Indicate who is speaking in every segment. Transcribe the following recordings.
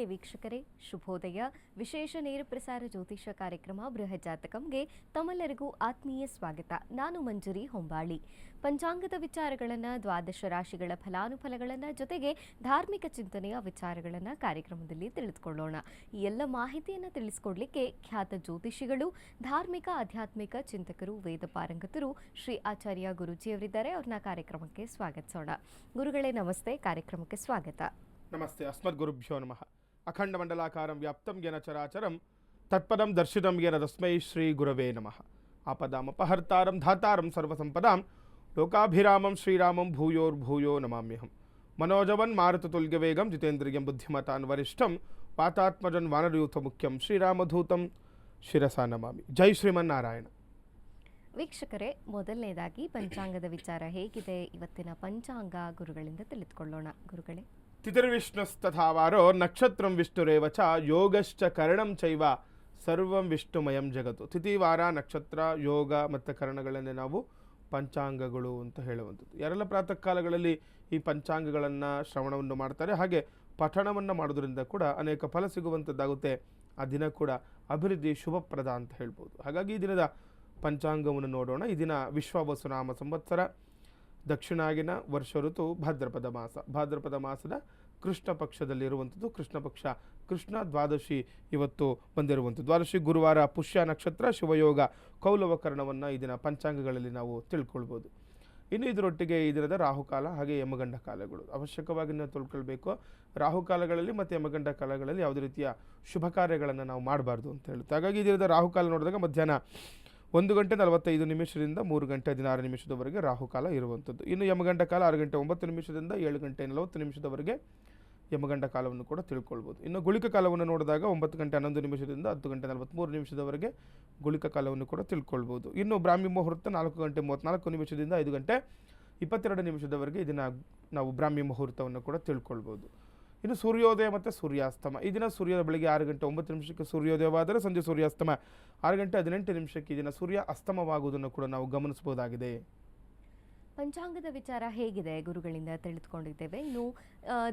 Speaker 1: ನಮಸ್ತೆ ವೀಕ್ಷಕರೇ, ಶುಭೋದಯ. ವಿಶೇಷ ನೇರ ಪ್ರಸಾರ ಜ್ಯೋತಿಷ ಕಾರ್ಯಕ್ರಮ ಬೃಹತ್ ಜಾತಕಂಗೆ ತಮ್ಮೆಲ್ಲರಿಗೂ ಆತ್ಮೀಯ ಸ್ವಾಗತ. ನಾನು ಮಂಜರಿ ಹೊಂಬಾಳಿ. ಪಂಚಾಂಗದ ವಿಚಾರಗಳನ್ನು, ದ್ವಾದಶ ರಾಶಿಗಳ ಫಲಾನುಫಲಗಳನ್ನು, ಜೊತೆಗೆ ಧಾರ್ಮಿಕ ಚಿಂತನೆಯ ವಿಚಾರಗಳನ್ನು ಕಾರ್ಯಕ್ರಮದಲ್ಲಿ ತಿಳಿದುಕೊಳ್ಳೋಣ. ಈ ಎಲ್ಲ ಮಾಹಿತಿಯನ್ನು ತಿಳಿಸಿಕೊಡ್ಲಿಕ್ಕೆ ಖ್ಯಾತ ಜ್ಯೋತಿಷಿಗಳು, ಧಾರ್ಮಿಕ ಆಧ್ಯಾತ್ಮಿಕ ಚಿಂತಕರು, ವೇದ ಪಾರಂಗತರು ಶ್ರೀ ಆಚಾರ್ಯ ಗುರೂಜಿಯವರಿದ್ದಾರೆ. ಅವ್ರನ್ನ ಕಾರ್ಯಕ್ರಮಕ್ಕೆ ಸ್ವಾಗತಿಸೋಣ. ಗುರುಗಳೇ ನಮಸ್ತೆ, ಕಾರ್ಯಕ್ರಮಕ್ಕೆ ಸ್ವಾಗತ.
Speaker 2: ನಮಸ್ತೆ. ಅಸ್ಮದ್ ಗುರುಭ್ಯೋ ನಮಃ. ಅಖಂಡ ಮಂಡಲಾಕಾರಂ ವ್ಯಾಪ್ತಂ ಯೇನ ಚರಾಚರಂ ತತ್ಪದಂ ದರ್ಶಿತಂ ಯೇನ ತಸ್ಮೈ ಶ್ರೀ ಗುರವೇ ನಮಃ. ಆಪದಾಮಪಹರ್ತಾರಂ ಧಾತಾರಂ ಸರ್ವಸಂಪದಾಂ ಲೋಕಾಭಿರಾಮಂ ಶ್ರೀರಾಮಂ ಭೂಯೋರ್ಭೂಯೋ ನಮಾಮ್ಯಹಂ. ಮನೋಜವನ್ ಮಾರುತತುಲ್ಯವೇಗಂ ಜಿತೇಂದ್ರಿಯಂ ಬುದ್ಧಿಮತಾನ್ ವರಿಷ್ಠಂ ವಾತಾತ್ಮಜನ್ ವಾನರಯೂಥ ಮುಖ್ಯಂ ಶ್ರೀರಾಮಧೂತಂ ಶಿರಸಾ ನಮಾಮಿ. ಜೈ ಶ್ರೀಮನ್ನಾರಾಯಣ.
Speaker 1: ವೀಕ್ಷಕರೇ, ಮೊದಲನೇದಾಗಿ ಪಂಚಾಂಗದ ವಿಚಾರ ಹೇಗಿದೆ, ಇವತ್ತಿನ ಪಂಚಾಂಗ ಗುರುಗಳಿಂದ ತಿಳಿದುಕೊಳ್ಳೋಣ. ಗುರುಗಳೇ,
Speaker 2: ತಿಥಿರ್ವಿಷ್ಣುಸ್ತಥಾವಾರೋ ನಕ್ಷತ್ರಂ ವಿಷ್ಣುರೇವ ಚ ಯೋಗಶ್ಚ ಕರ್ಣಂ ಚೈವ ಸರ್ವಂ ವಿಷ್ಣುಮಯಂ ಜಗತ್ತು. ತಿಥಿ, ವಾರ, ನಕ್ಷತ್ರ, ಯೋಗ ಮತ್ತು ಕರ್ಣಗಳನ್ನೇ ನಾವು ಪಂಚಾಂಗಗಳು ಅಂತ ಹೇಳುವಂಥದ್ದು. ಯಾರೆಲ್ಲ ಪ್ರಾತಃ ಕಾಲಗಳಲ್ಲಿ ಈ ಪಂಚಾಂಗಗಳನ್ನು ಶ್ರವಣವನ್ನು ಮಾಡ್ತಾರೆ, ಹಾಗೆ ಪಠಣವನ್ನು ಮಾಡೋದ್ರಿಂದ ಕೂಡ ಅನೇಕ ಫಲ ಸಿಗುವಂಥದ್ದಾಗುತ್ತೆ. ಆ ದಿನ ಕೂಡ ಅಭಿವೃದ್ಧಿ ಶುಭಪ್ರದ ಅಂತ ಹೇಳ್ಬೋದು. ಹಾಗಾಗಿ ಈ ದಿನದ ಪಂಚಾಂಗವನ್ನು ನೋಡೋಣ. ಈ ದಿನ ವಿಶ್ವಾವಸುನಾಮ ಸಂವತ್ಸರ, ದಕ್ಷಿಣಾಗಿನ ವರ್ಷ ಋತು ಭಾದ್ರಪದ ಮಾಸ. ಭಾದ್ರಪದ ಮಾಸದ ಕೃಷ್ಣ ಪಕ್ಷದಲ್ಲಿರುವಂಥದ್ದು. ಕೃಷ್ಣ ಪಕ್ಷ, ಕೃಷ್ಣ ದ್ವಾದಶಿ ಇವತ್ತು ಬಂದಿರುವಂಥದ್ದು. ದ್ವಾದಶಿ ಗುರುವಾರ, ಪುಷ್ಯ ನಕ್ಷತ್ರ, ಶಿವಯೋಗ, ಕೌಲವ ಕರ್ಣವನ್ನು ಈ ದಿನ ಪಂಚಾಂಗಗಳಲ್ಲಿ ನಾವು ತಿಳ್ಕೊಳ್ಬೋದು. ಇನ್ನು ಇದರೊಟ್ಟಿಗೆ ಈ ದಿನದ ರಾಹುಕಾಲ ಹಾಗೆ ಯಮಗಂಡ ಕಾಲಗಳು ಅವಶ್ಯಕವಾಗಿ ನಾವು ತಿಳ್ಕೊಳ್ಬೇಕು. ರಾಹುಕಾಲಗಳಲ್ಲಿ ಮತ್ತು ಯಮಗಂಡ ಕಾಲಗಳಲ್ಲಿ ಯಾವುದೇ ರೀತಿಯ ಶುಭ ಕಾರ್ಯಗಳನ್ನು ನಾವು ಮಾಡಬಾರ್ದು ಅಂತ ಹೇಳುತ್ತೆ. ಹಾಗಾಗಿ ಈ ದಿನದ ರಾಹುಕಾಲ ನೋಡಿದಾಗ ಮಧ್ಯಾಹ್ನ 1:45 3:16 ರಾಹುಕಾಲ ಇರುವಂಥದ್ದು. ಇನ್ನು ಯಮಗಂಡ ಕಾಲ 6:09 7:40 ಯಮಗಂಡ ಕಾಲವನ್ನು ಕೂಡ ತಿಳ್ಕೊಳ್ಬೋದು. ಇನ್ನು ಗುಳಿಕ ಕಾಲವನ್ನು ನೋಡಿದಾಗ 9:11 10:43 ಗುಳಿಕ ಕಾಲವನ್ನು ಕೂಡ ತಿಳ್ಕೊಳ್ಬೋದು. ಇನ್ನು ಬ್ರಾಹ್ಮಿ ಮುಹೂರ್ತ 4:34 5:22 ಇದನ್ನು ನಾವು ಬ್ರಾಹ್ಮಿ ಮುಹೂರ್ತವನ್ನು ಕೂಡ ತಿಳ್ಕೊಳ್ಬೋದು. ಇನ್ನು ಸೂರ್ಯೋದಯ ಮತ್ತು ಸೂರ್ಯಾಸ್ತಮ. ಈ ದಿನ ಸೂರ್ಯೋದಯ ಬೆಳಗ್ಗೆ 6:09 ಸೂರ್ಯೋದಯವಾದರೆ ಸಂಜೆ ಸೂರ್ಯಾಸ್ತಮ 6:18 ಈ ದಿನ ಸೂರ್ಯ ಅಸ್ತಮವಾಗುವುದನ್ನು ಕೂಡ ನಾವು ಗಮನಿಸಬಹುದಾಗಿದೆ.
Speaker 1: ಪಂಚಾಂಗದ ವಿಚಾರ ಹೇಗಿದೆ ಗುರುಗಳಿಂದ ತಿಳಿದುಕೊಂಡಿದ್ದೇವೆ. ಇನ್ನು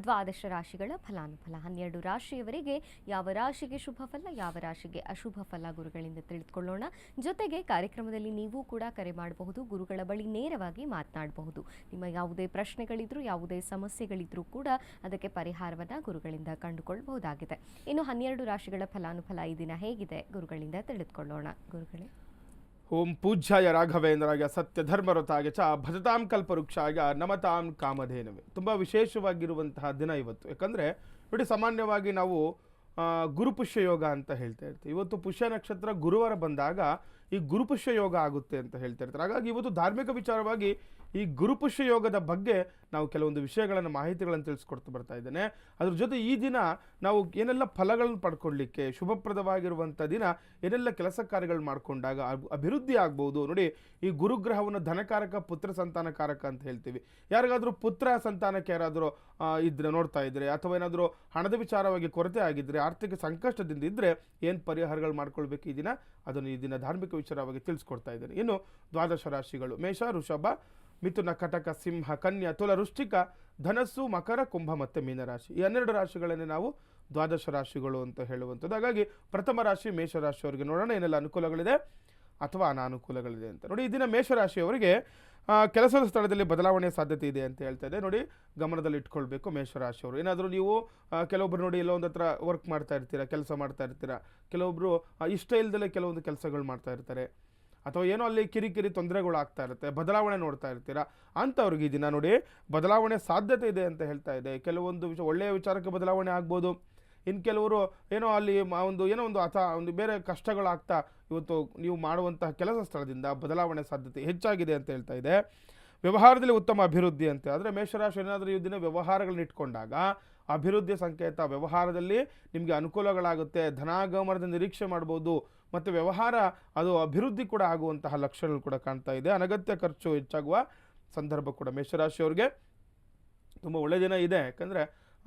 Speaker 1: ದ್ವಾದಶ ರಾಶಿಗಳ ಫಲಾನುಫಲ 12 ರಾಶಿಯವರಿಗೆ ಯಾವ ರಾಶಿಗೆ ಶುಭ ಫಲ, ಯಾವ ರಾಶಿಗೆ ಅಶುಭ ಫಲ ಗುರುಗಳಿಂದ ತಿಳಿದುಕೊಳ್ಳೋಣ. ಜೊತೆಗೆ ಕಾರ್ಯಕ್ರಮದಲ್ಲಿ ನೀವು ಕೂಡ ಕರೆ ಮಾಡಬಹುದು, ಗುರುಗಳ ಬಳಿ ನೇರವಾಗಿ ಮಾತನಾಡಬಹುದು. ನಿಮ್ಮ ಯಾವುದೇ ಪ್ರಶ್ನೆಗಳಿದ್ರು, ಯಾವುದೇ ಸಮಸ್ಯೆಗಳಿದ್ರೂ ಕೂಡ ಅದಕ್ಕೆ ಪರಿಹಾರವನ್ನು ಗುರುಗಳಿಂದ ಕಂಡುಕೊಳ್ಳಬಹುದಾಗಿದೆ. ಇನ್ನು 12 ರಾಶಿಗಳ ಫಲಾನುಫಲ ಈ ದಿನ ಹೇಗಿದೆ ಗುರುಗಳಿಂದ ತಿಳಿದುಕೊಳ್ಳೋಣ. ಗುರುಗಳೇ,
Speaker 2: ಓಂ ಪೂಜ್ಯಾಯ ರಾಘವೇಂದ್ರಾಯ ಸತ್ಯ ಧರ್ಮರತಾಯ ಚ ಭಜತಾಂ ಕಲ್ಪವೃಕ್ಷಾಯ ನಮತಾಂ ಕಾಮಧೇನವೇ. ತುಂಬ ವಿಶೇಷವಾಗಿರುವಂತಹ ದಿನ ಇವತ್ತು. ಯಾಕಂದರೆ ನೋಡಿ, ಸಾಮಾನ್ಯವಾಗಿ ನಾವು ಗುರುಪುಷ್ಯ ಯೋಗ ಅಂತ ಹೇಳ್ತಾ ಇರ್ತೀವಿ. ಇವತ್ತು ಪುಷ್ಯ ನಕ್ಷತ್ರ ಗುರುವಾರ ಬಂದಾಗ ಈ ಗುರುಪುಷ್ಯ ಯೋಗ ಆಗುತ್ತೆ ಅಂತ ಹೇಳ್ತಾ ಇರ್ತಾರೆ. ಹಾಗಾಗಿ ಇವತ್ತು ಧಾರ್ಮಿಕ ವಿಚಾರವಾಗಿ ಈ ಗುರುಪುಷ್ಯ ಯೋಗದ ಬಗ್ಗೆ ನಾವು ಕೆಲವೊಂದು ವಿಷಯಗಳನ್ನು, ಮಾಹಿತಿಗಳನ್ನು ತಿಳಿಸ್ಕೊಡ್ತಾ ಬರ್ತಾ ಇದ್ದೇನೆ. ಅದ್ರ ಜೊತೆ ಈ ದಿನ ನಾವು ಏನೆಲ್ಲ ಫಲಗಳನ್ನು ಪಡ್ಕೊಳ್ಳಿಕ್ಕೆ ಶುಭಪ್ರದವಾಗಿರುವಂಥ ದಿನ, ಏನೆಲ್ಲ ಕೆಲಸ ಕಾರ್ಯಗಳು ಮಾಡಿಕೊಂಡಾಗ ಅಭಿವೃದ್ಧಿ ಆಗ್ಬೋದು. ನೋಡಿ, ಈ ಗುರುಗ್ರಹವನ್ನು ಧನಕಾರಕ, ಪುತ್ರ ಸಂತಾನಕಾರಕ ಅಂತ ಹೇಳ್ತೀವಿ. ಯಾರಿಗಾದರೂ ಪುತ್ರ ಸಂತಾನಕ್ಕೆ ಯಾರಾದರೂ ಇದ್ರೆ ನೋಡ್ತಾ ಇದ್ರೆ, ಅಥವಾ ಏನಾದರೂ ಹಣದ ವಿಚಾರವಾಗಿ ಕೊರತೆ ಆಗಿದ್ದರೆ, ಆರ್ಥಿಕ ಸಂಕಷ್ಟದಿಂದ ಇದ್ದರೆ ಏನು ಪರಿಹಾರಗಳು ಮಾಡ್ಕೊಳ್ಬೇಕು ಈ ದಿನ, ಅದನ್ನು ಈ ದಿನ ಧಾರ್ಮಿಕ ವಿಚಾರವಾಗಿ ತಿಳಿಸ್ಕೊಡ್ತಾ ಇದ್ದೇನೆ. ಇನ್ನು ದ್ವಾದಶ ರಾಶಿಗಳು ಮೇಷ, ವೃಷಭ, ಮಿಥುನ, ಕಟಕ, ಸಿಂಹ, ಕನ್ಯಾ, ತುಲ, ವೃಶ್ಚಿಕ, ಧನಸ್ಸು, ಮಕರ, ಕುಂಭ ಮತ್ತು ಮೀನರಾಶಿ. ಈ 12 ರಾಶಿಗಳನ್ನೇ ನಾವು ದ್ವಾದಶ ರಾಶಿಗಳು ಅಂತ ಹೇಳುವಂಥದ್ದು. ಹಾಗಾಗಿ ಪ್ರಥಮ ರಾಶಿ ಮೇಷರಾಶಿಯವರಿಗೆ ನೋಡೋಣ ಏನೆಲ್ಲ ಅನುಕೂಲಗಳಿದೆ ಅಥವಾ ಅನಾನುಕೂಲಗಳಿದೆ ಅಂತ. ನೋಡಿ, ಈ ದಿನ ಮೇಷರಾಶಿಯವರಿಗೆ ಕೆಲಸದ ಸ್ಥಳದಲ್ಲಿ ಬದಲಾವಣೆಯ ಸಾಧ್ಯತೆ ಇದೆ ಅಂತ ಹೇಳ್ತಾ ಇದೆ. ನೋಡಿ, ಗಮನದಲ್ಲಿ ಇಟ್ಕೊಳ್ಬೇಕು ಮೇಷರಾಶಿಯವರು. ಏನಾದರೂ ನೀವು ಕೆಲವೊಬ್ರು ನೋಡಿ ಎಲ್ಲೋ ಒಂದು ಹತ್ರ ವರ್ಕ್ ಮಾಡ್ತಾ ಇರ್ತೀರಾ, ಕೆಲಸ ಮಾಡ್ತಾ ಇರ್ತೀರಾ. ಕೆಲವೊಬ್ಬರು ಇಷ್ಟ ಇಲ್ಲದಲ್ಲೇ ಕೆಲವೊಂದು ಕೆಲಸಗಳು ಮಾಡ್ತಾ ಇರ್ತಾರೆ, ಅಥವಾ ಏನೋ ಅಲ್ಲಿ ಕಿರಿಕಿರಿ ತೊಂದರೆಗಳು ಆಗ್ತಾ ಇರುತ್ತೆ, ಬದಲಾವಣೆ ನೋಡ್ತಾ ಇರ್ತೀರಾ. ಅಂಥವ್ರಿಗೆ ಈ ದಿನ ನೋಡಿ ಬದಲಾವಣೆ ಸಾಧ್ಯತೆ ಇದೆ ಅಂತ ಹೇಳ್ತಾ ಇದೆ. ಕೆಲವೊಂದು ಒಳ್ಳೆಯ ವಿಚಾರಕ್ಕೆ ಬದಲಾವಣೆ ಆಗ್ಬೋದು. ಇನ್ನು ಕೆಲವರು ಏನೋ ಅಲ್ಲಿ ಒಂದು ಬೇರೆ ಕಷ್ಟಗಳಾಗ್ತಾ ಇವತ್ತು ನೀವು ಮಾಡುವಂತಹ ಕೆಲಸ ಸ್ಥಳದಿಂದ ಬದಲಾವಣೆ ಸಾಧ್ಯತೆ ಹೆಚ್ಚಾಗಿದೆ ಅಂತ ಹೇಳ್ತಾ ಇದೆ. ವ್ಯವಹಾರದಲ್ಲಿ ಉತ್ತಮ ಅಭಿವೃದ್ಧಿ ಅಂತ ಆದರೆ ಮೇಷರಾಶಿ ಏನಾದರೂ ಈ ದಿನ ವ್ಯವಹಾರಗಳನ್ನ ಇಟ್ಕೊಂಡಾಗ ಅಭಿವೃದ್ಧಿಯ ಸಂಕೇತ. ವ್ಯವಹಾರದಲ್ಲಿ ನಿಮಗೆ ಅನುಕೂಲಗಳಾಗುತ್ತೆ, ಧನಾಗಮನದ ನಿರೀಕ್ಷೆ ಮಾಡ್ಬೋದು, ಮತ್ತು ವ್ಯವಹಾರ ಅದು ಅಭಿವೃದ್ಧಿ ಕೂಡ ಆಗುವಂತಹ ಲಕ್ಷಣಗಳು ಕೂಡ ಕಾಣ್ತಾ ಇದೆ. ಅನಗತ್ಯ ಖರ್ಚು ಹೆಚ್ಚಾಗುವ ಸಂದರ್ಭ ಕೂಡ ಮೇಷರಾಶಿಯವರಿಗೆ ತುಂಬ ಒಳ್ಳೆಯ ದಿನ ಇದೆ. ಯಾಕಂದರೆ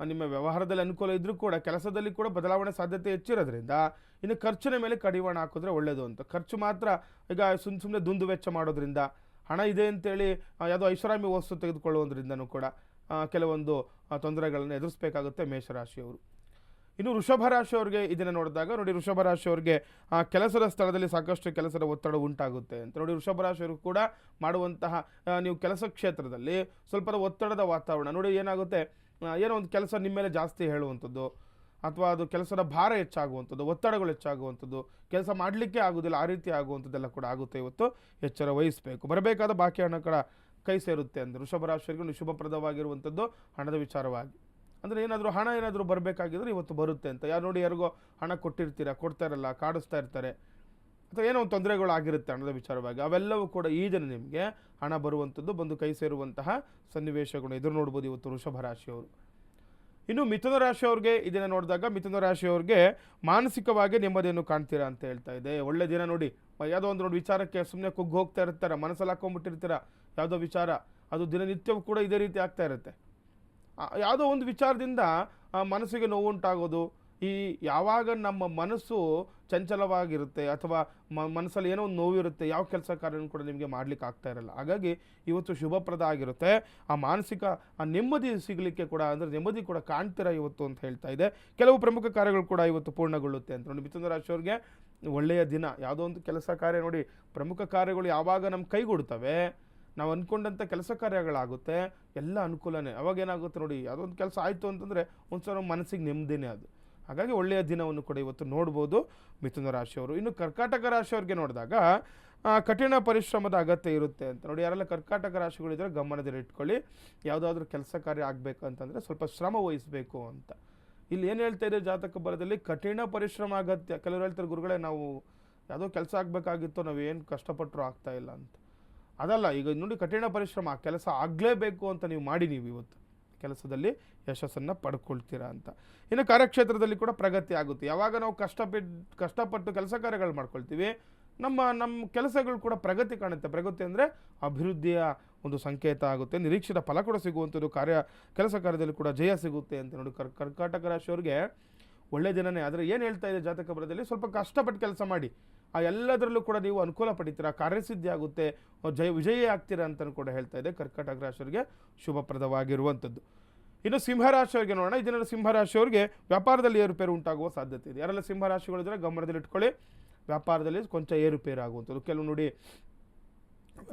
Speaker 2: ನಿಮ್ಮ ವ್ಯವಹಾರದಲ್ಲಿ ಅನುಕೂಲ ಇದ್ದರೂ ಕೂಡ ಕೆಲಸದಲ್ಲಿ ಕೂಡ ಬದಲಾವಣೆ ಸಾಧ್ಯತೆ ಹೆಚ್ಚಿರೋದ್ರಿಂದ ಇನ್ನು ಖರ್ಚಿನ ಮೇಲೆ ಕಡಿವಾಣ ಹಾಕಿದ್ರೆ ಒಳ್ಳೆಯದು ಅಂತ. ಖರ್ಚು ಮಾತ್ರ ಈಗ ಸುಮ್ಮನೆ ದುಂದು ವೆಚ್ಚ ಮಾಡೋದ್ರಿಂದ, ಹಣ ಇದೆ ಅಂತೇಳಿ ಯಾವುದೋ ಐಷಾರಾಮಿ ವಸ್ತು ತೆಗೆದುಕೊಳ್ಳುವುದರಿಂದನೂ ಕೂಡ ಕೆಲವೊಂದು ತೊಂದರೆಗಳನ್ನು ಎದುರಿಸಬೇಕಾಗುತ್ತೆ ಮೇಷರಾಶಿಯವರು. ಇನ್ನು ವೃಷಭ ರಾಶಿಯವರಿಗೆ ಇದನ್ನು ನೋಡಿದಾಗ ನೋಡಿ, ವೃಷಭ ರಾಶಿಯವರಿಗೆ ಕೆಲಸದ ಸ್ಥಳದಲ್ಲಿ ಸಾಕಷ್ಟು ಕೆಲಸದ ಒತ್ತಡ ಉಂಟಾಗುತ್ತೆ ಅಂತ ನೋಡಿ. ವೃಷಭ ರಾಶಿಯವರು ಕೂಡ ಮಾಡುವಂತಹ ನೀವು ಕೆಲಸ ಕ್ಷೇತ್ರದಲ್ಲಿ ಸ್ವಲ್ಪ ಒತ್ತಡದ ವಾತಾವರಣ ನೋಡಿ, ಏನಾಗುತ್ತೆ, ಏನೋ ಒಂದು ಕೆಲಸ ನಿಮ್ಮ ಮೇಲೆ ಜಾಸ್ತಿ ಹೇಳುವಂಥದ್ದು, ಅಥವಾ ಅದು ಕೆಲಸದ ಭಾರ ಹೆಚ್ಚಾಗುವಂಥದ್ದು, ಒತ್ತಡಗಳು ಹೆಚ್ಚಾಗುವಂಥದ್ದು, ಕೆಲಸ ಮಾಡಲಿಕ್ಕೆ ಆಗೋದಿಲ್ಲ, ಆ ರೀತಿ ಆಗುವಂಥದ್ದೆಲ್ಲ ಕೂಡ ಆಗುತ್ತೆ. ಇವತ್ತು ಎಚ್ಚರ ವಹಿಸಬೇಕು. ಬರಬೇಕಾದ ಬಾಕಿ ಹಣ ಕೂಡ ಕೈ ಸೇರುತ್ತೆ ಅಂದರೆ ವೃಷಭ ರಾಶಿಯವರಿಗೆ ಶುಭಪ್ರದವಾಗಿರುವಂಥದ್ದು ಹಣದ ವಿಚಾರವಾಗಿ. ಅಂದರೆ ಏನಾದರೂ ಹಣ ಏನಾದರೂ ಬರಬೇಕಾಗಿದ್ರೆ ಇವತ್ತು ಬರುತ್ತೆ ಅಂತ. ಯಾರು ನೋಡಿ, ಯಾರಿಗೋ ಹಣ ಕೊಟ್ಟಿರ್ತೀರಾ, ಕೊಡ್ತಾ ಇರಲ್ಲ, ಕಾಡಿಸ್ತಾ ಇರ್ತಾರೆ, ಅಥವಾ ಏನೋ ಒಂದು ತೊಂದರೆಗಳು ಆಗಿರುತ್ತೆ ಹಣದ ವಿಚಾರವಾಗಿ. ಅವೆಲ್ಲವೂ ಕೂಡ ಈ ದಿನ ನಿಮಗೆ ಹಣ ಬರುವಂಥದ್ದು, ಬಂದು ಕೈ ಸೇರುವಂತಹ ಸನ್ನಿವೇಶಗಳು ಎದುರು ನೋಡ್ಬೋದು ಇವತ್ತು ವೃಷಭ ರಾಶಿಯವರು. ಇನ್ನು ಮಿಥುನ ರಾಶಿಯವ್ರಿಗೆ ಇದನ್ನು ನೋಡಿದಾಗ ಮಿಥುನ ರಾಶಿಯವ್ರಿಗೆ ಮಾನಸಿಕವಾಗಿ ನೆಮ್ಮದಿಯನ್ನು ಕಾಣ್ತೀರಾ ಅಂತ ಹೇಳ್ತಾ ಇದೆ. ಒಳ್ಳೆ ದಿನ ನೋಡಿ. ಯಾವುದೋ ಒಂದು ನೋಡಿ ವಿಚಾರಕ್ಕೆ ಸುಮ್ಮನೆ ಕುಗ್ಗಿ ಹೋಗ್ತಾ ಇರ್ತಾರೆ, ಮನಸ್ಸಲ್ಲಿ ಹಾಕೊಂಡ್ಬಿಟ್ಟಿರ್ತೀರ ಯಾವುದೋ ವಿಚಾರ, ಅದು ದಿನನಿತ್ಯವೂ ಕೂಡ ಇದೇ ರೀತಿ ಆಗ್ತಾ ಇರುತ್ತೆ. ಯಾವುದೋ ಒಂದು ವಿಚಾರದಿಂದ ಮನಸ್ಸಿಗೆ ನೋವುಂಟಾಗೋದು, ಈ ಯಾವಾಗ ನಮ್ಮ ಮನಸ್ಸು ಚಂಚಲವಾಗಿರುತ್ತೆ ಅಥವಾ ಮನಸ್ಸಲ್ಲಿ ಏನೋ ಒಂದು ನೋವಿರುತ್ತೆ, ಯಾವ ಕೆಲಸ ಕಾರ್ಯನೂ ಕೂಡ ನಿಮಗೆ ಮಾಡ್ಲಿಕ್ಕೆ ಆಗ್ತಾ ಇರಲ್ಲ. ಹಾಗಾಗಿ ಇವತ್ತು ಶುಭಪ್ರದ ಆಗಿರುತ್ತೆ. ಆ ಮಾನಸಿಕ ನೆಮ್ಮದಿ ಸಿಗಲಿಕ್ಕೆ ಕೂಡ, ಅಂದರೆ ನೆಮ್ಮದಿ ಕೂಡ ಕಾಣ್ತೀರಾ ಇವತ್ತು ಅಂತ ಹೇಳ್ತಾ ಇದೆ. ಕೆಲವು ಪ್ರಮುಖ ಕಾರ್ಯಗಳು ಕೂಡ ಇವತ್ತು ಪೂರ್ಣಗೊಳ್ಳುತ್ತೆ ಅಂತ ನೋಡಿ. ಮಿಥುನ ರಾಶಿಯವ್ರಿಗೆ ಒಳ್ಳೆಯ ದಿನ. ಯಾವುದೋ ಒಂದು ಕೆಲಸ ಕಾರ್ಯ ನೋಡಿ, ಪ್ರಮುಖ ಕಾರ್ಯಗಳು ಯಾವಾಗ ನಮ್ಮ ಕೈಗೂಡ್ತವೆ, ನಾವು ಅಂದ್ಕೊಂಡಂಥ ಕೆಲಸ ಕಾರ್ಯಗಳಾಗುತ್ತೆ, ಎಲ್ಲ ಅನುಕೂಲನೇ. ಅವಾಗ ಏನಾಗುತ್ತೆ ನೋಡಿ, ಯಾವುದೊಂದು ಕೆಲಸ ಆಯಿತು ಅಂತಂದರೆ ಒಂದ್ಸಲ ಮನಸ್ಸಿಗೆ ನೆಮ್ಮದಿನೇ ಅದು. ಹಾಗಾಗಿ ಒಳ್ಳೆಯ ದಿನವನ್ನು ಕೂಡ ಇವತ್ತು ನೋಡ್ಬೋದು ಮಿಥುನ ರಾಶಿಯವರು. ಇನ್ನು ಕರ್ಕಾಟಕ ರಾಶಿಯವ್ರಿಗೆ ನೋಡಿದಾಗ ಕಠಿಣ ಪರಿಶ್ರಮದ ಅಗತ್ಯ ಇರುತ್ತೆ ಅಂತ ನೋಡಿ. ಯಾರೆಲ್ಲ ಕರ್ಕಾಟಕ ರಾಶಿಗಳಿದ್ರೆ ಗಮನದಲ್ಲಿ ಇಟ್ಕೊಳ್ಳಿ. ಯಾವುದಾದ್ರೂ ಕೆಲಸ ಕಾರ್ಯ ಆಗಬೇಕಂತಂದರೆ ಸ್ವಲ್ಪ ಶ್ರಮ ವಹಿಸಬೇಕು ಅಂತ. ಇಲ್ಲಿ ಏನು ಹೇಳ್ತಾ ಇದೆ ಜಾತಕ ಬಲದಲ್ಲಿ, ಕಠಿಣ ಪರಿಶ್ರಮ ಅಗತ್ಯ. ಕೆಲವರು ಹೇಳ್ತಾರೆ, ಗುರುಗಳೇ ನಾವು ಯಾವುದೋ ಕೆಲಸ ಆಗಬೇಕಾಗಿತ್ತು, ನಾವೇನು ಕಷ್ಟಪಟ್ಟರು ಆಗ್ತಾ ಇಲ್ಲ ಅಂತ. ಅದಲ್ಲ, ಈಗ ನೋಡಿ ಕಠಿಣ ಪರಿಶ್ರಮ, ಕೆಲಸ ಆಗಲೇಬೇಕು ಅಂತ ನೀವು ಮಾಡಿ, ನೀವು ಇವತ್ತು ಕೆಲಸದಲ್ಲಿ ಯಶಸ್ಸನ್ನು ಪಡ್ಕೊಳ್ತೀರಾ ಅಂತ. ಇನ್ನು ಕಾರ್ಯಕ್ಷೇತ್ರದಲ್ಲಿ ಕೂಡ ಪ್ರಗತಿ ಆಗುತ್ತೆ. ಯಾವಾಗ ನಾವು ಕಷ್ಟಪಟ್ಟು ಕೆಲಸ ಕಾರ್ಯಗಳು ಮಾಡ್ಕೊಳ್ತೀವಿ, ನಮ್ಮ ಕೆಲಸಗಳು ಕೂಡ ಪ್ರಗತಿ ಕಾಣುತ್ತೆ. ಪ್ರಗತಿ ಅಂದರೆ ಅಭಿವೃದ್ಧಿಯ ಒಂದು ಸಂಕೇತ ಆಗುತ್ತೆ. ನಿರೀಕ್ಷಿತ ಫಲ ಕೂಡ ಸಿಗುವಂಥದ್ದು, ಕೆಲಸ ಕಾರ್ಯದಲ್ಲಿ ಕೂಡ ಜಯ ಸಿಗುತ್ತೆ ಅಂತ ನೋಡಿ. ಕರ್ಕಾಟಕ ರಾಶಿಯವ್ರಿಗೆ ಒಳ್ಳೆ ದಿನನೇ. ಆದರೆ ಏನು ಹೇಳ್ತಾ ಇದೆ ಜಾತಕ ಬರದಲ್ಲಿ, ಸ್ವಲ್ಪ ಕಷ್ಟಪಟ್ಟು ಕೆಲಸ ಮಾಡಿ, ಆ ಎಲ್ಲದರಲ್ಲೂ ಕೂಡ ನೀವು ಅನುಕೂಲ ಪಡಿತೀರಾ, ಕಾರ್ಯಸಿದ್ಧಿ ಆಗುತ್ತೆ, ವಿಜಯ ಆಗ್ತೀರಾ ಅಂತಲೂ ಕೂಡ ಹೇಳ್ತಾ ಇದೆ. ಕರ್ಕಾಟಕ ರಾಶಿಯವರಿಗೆ ಶುಭಪ್ರದವಾಗಿರುವಂಥದ್ದು. ಇನ್ನು ಸಿಂಹರಾಶಿಯವರಿಗೆ ನೋಡೋಣ. ಇದನ್ನು ಸಿಂಹರಾಶಿಯವರಿಗೆ ವ್ಯಾಪಾರದಲ್ಲಿ ಏರುಪೇರು ಉಂಟಾಗುವ ಸಾಧ್ಯತೆ ಇದೆ. ಯಾರೆಲ್ಲ ಸಿಂಹರಾಶಿಗಳಿದ್ರೆ ಗಮನದಲ್ಲಿ ಇಟ್ಕೊಳ್ಳಿ, ವ್ಯಾಪಾರದಲ್ಲಿ ಕೊಂಚ ಏರುಪೇರು ಆಗುವಂಥದ್ದು. ಕೆಲವು ನೋಡಿ,